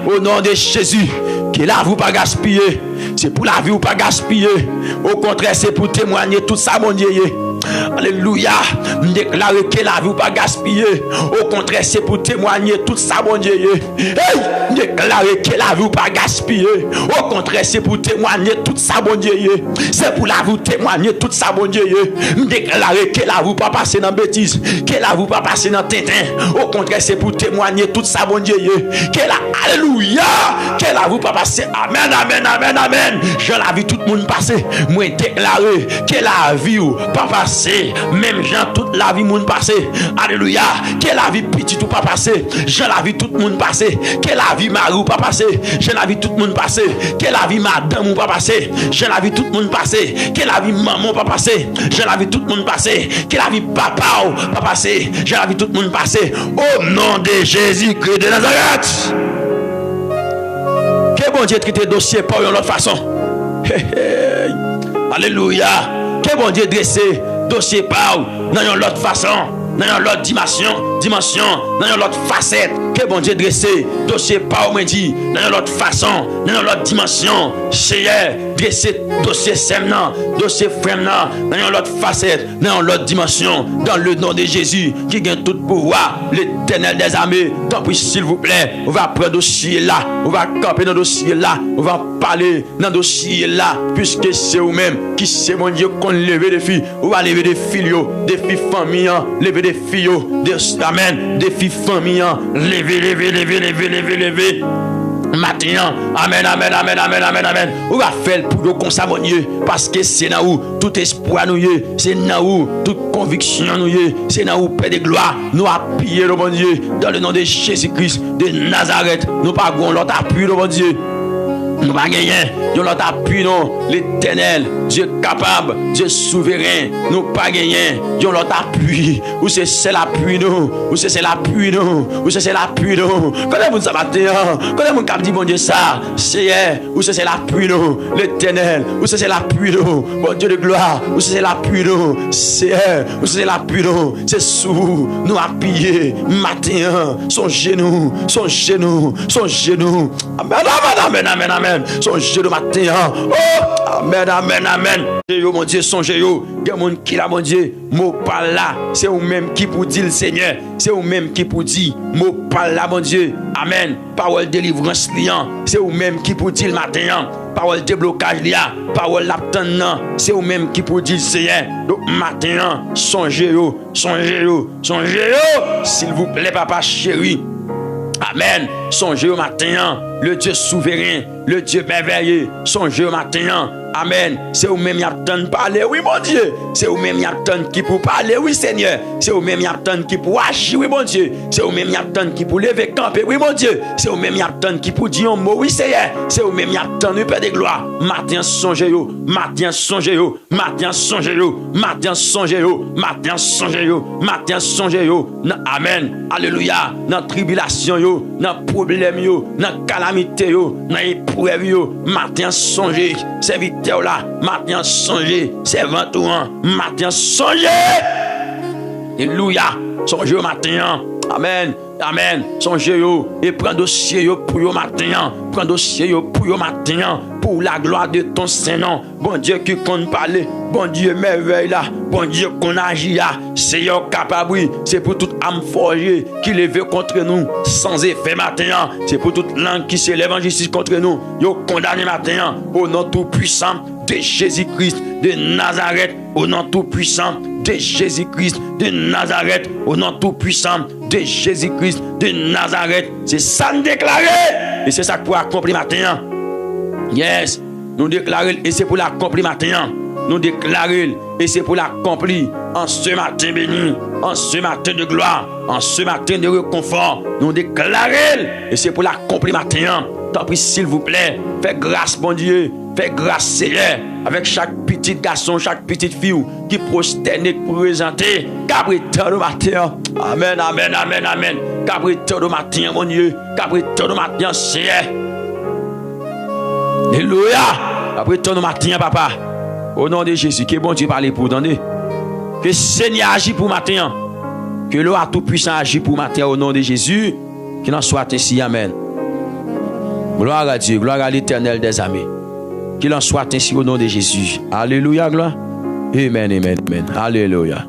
au nom de Jésus, que la vie pas gaspiller, c'est pour la vie ou pas gaspiller, au contraire c'est pour témoigner tout ça, mon Dieu. Alléluia, me déclarer que la vie pas gaspiller. Au contraire, c'est pour témoigner tout ça, mon Dieu. Hey, me déclarer que la vie pas gaspiller. Au contraire, c'est pour témoigner tout ça, mon Dieu. C'est pour la vie témoigner tout ça, mon Dieu. Me déclarer que la vie pas passer dans bêtise, que la vie pas passer dans tintin. Au contraire, c'est pour témoigner tout ça, mon Dieu. Que la alléluia, que la vie pas passer. Amen, amen, amen, amen. Je la vie tout le monde passer. Moi déclarer que la vie pas passer. Même Jean toute la vie monde passé. Alléluia. Que la vie petit ou pas passé. Jean la vie tout le monde passé. Que la vie mari ou pas passé. Jean la vie tout le monde passé. Que la vie madame ou pas passé. Jean la vie tout le monde passé. Que la vie maman pas passé. Jean la vie tout le monde passé. Que la vie papa ou pas passé. Jean la vie tout le monde passé. Au nom de Jésus-Christ de Nazareth. Que bon Dieu traite dossier par une autre façon. Alléluia. Que bon Dieu dressé dossier par dans une autre façon, dans une autre dimension, dans une autre facette. Que bon Dieu dressé dossier par me dit dans une autre façon, dans une autre dimension. Chez dressé dossier semnan, dossier fremnan, dans une autre facette, dans une autre dimension, dans le nom de Jésus qui gagne tout pouvoir, l'Éternel des armées. Tant pis s'il vous plaît, on va prendre dossier là, on va camper dans dossier là, on va parler dans dossier là, puisque c'est vous-même qui c'est mon Dieu qu'on lève des filles, on va lever des filles, des filles familles, lever des filles, des amen, des filles familles, lever. Maintenant, amen, amen, amen, amen, amen, amen. On va faire pour nous comme ça, mon Dieu, parce que c'est là où tout espoir nous est, c'est là où toute conviction nous est, c'est là où paix de gloire nous appuyer, le bon Dieu, dans le nom de Jésus-Christ de Nazareth. Nous pas l'autre appui, le bon Dieu. Nous pas gagner. Yon l'autre appui non. L'Éternel, Dieu capable, Dieu souverain. Nous pas gagner. Yon l'autre appui. Ou c'est l'appui nous. Ou c'est l'appui nous. Ou c'est l'appui nous. Quand vous ça matin, quand vous cap dit bon Dieu ça, c'est ou c'est l'appui nous. L'Éternel, ou c'est l'appui nous. Bon Dieu de gloire, ou c'est l'appui nous. C'est ou c'est l'appui nous. C'est sous nous appuyer matin son genou, son genou, son genou. Amen, amen, amen, amen. Son genou matin. Oh, amen, amen, amen. Yo mon Dieu, songez yo. Gen moun qui la mon Dieu, mot pas là, c'est ou même qui pour dire le Seigneur, c'est ou même qui pour dire mot pas là mon Dieu. Amen. Parole délivrance liant, c'est ou même qui pour dire le matin. Parole déblocage liant, parole l'abtenant, c'est ou même qui pour dire Seigneur. Donc matin, songez yo, songez yo, songez yo. S'il vous plaît papa chéri. Amen. Songez au matin, le Dieu souverain, le Dieu merveilleux. Songez au matin. Amen. C'est vous même qui attendent parler, oui mon Dieu. C'est vous même qui attendent qui pour parler, oui Seigneur. C'est vous même qui attendent qui pour agir, oui mon Dieu. C'est vous même qui attendent qui pour lever camper, oui mon Dieu. C'est vous même qui attendent qui pour dire un mot, oui Seigneur. C'est vous même qui attendent, oui Père de gloire. Matin songez yo, matin songez yo, matin songez yo, matin songez yo, matin songez yo, matin songez yo. Amen. Alléluia. Dans tribulation yo, dans problème yo, dans calamité yo, dans épreuve yo, matin songez. Serviteur là, matin songez. Servant tout matin songez. Alléluia. Songez au matin. Amen. Amen. Songez yo et prends dossier yo pour yo matin. Prends dossier yo pour yo matin. Pour la gloire de ton Saint-Nom. Bon Dieu qui compte parler. Bon Dieu merveille là. Bon Dieu qu'on agit là. C'est yo capable. C'est pour toute âme forgée qui lève contre nous sans effet matin. C'est pour toute langue qui s'élève en justice contre nous. Yo condamné matin. Au nom tout puissant de Jésus-Christ de Nazareth. Au nom tout puissant de Jésus-Christ de Nazareth. Au nom tout puissant de Jésus-Christ de Nazareth. C'est ça nous déclarer. Et c'est ça pour accomplir matin. Yes, nous déclarons et c'est pour l'accomplir matin. Nous déclarons et c'est pour l'accomplir en ce matin béni, en ce matin de gloire, en ce matin de réconfort. Nous déclarons et c'est pour l'accomplir matin. Tant pis s'il vous plaît, faites grâce bon Dieu, faites grâce Seigneur avec chaque petit garçon, chaque petite fille qui prosterne pour présenter. Cabriton au matin. Amen, amen, amen, amen. Cabriton au matin mon Dieu, cabriton au matin Seigneur. Alléluia. Après ton matin, papa. Au nom de Jésus, que bon Dieu parle pour donner. Que Seigneur agit pour matin. Que l'eau tout puissant agit pour matin au nom de Jésus. Qu'il en soit ainsi. Amen. Gloire à Dieu. Gloire à l'Éternel des armées. Qu'il en soit ainsi au nom de Jésus. Alléluia. Gloire. Amen. Amen. Amen. Alléluia.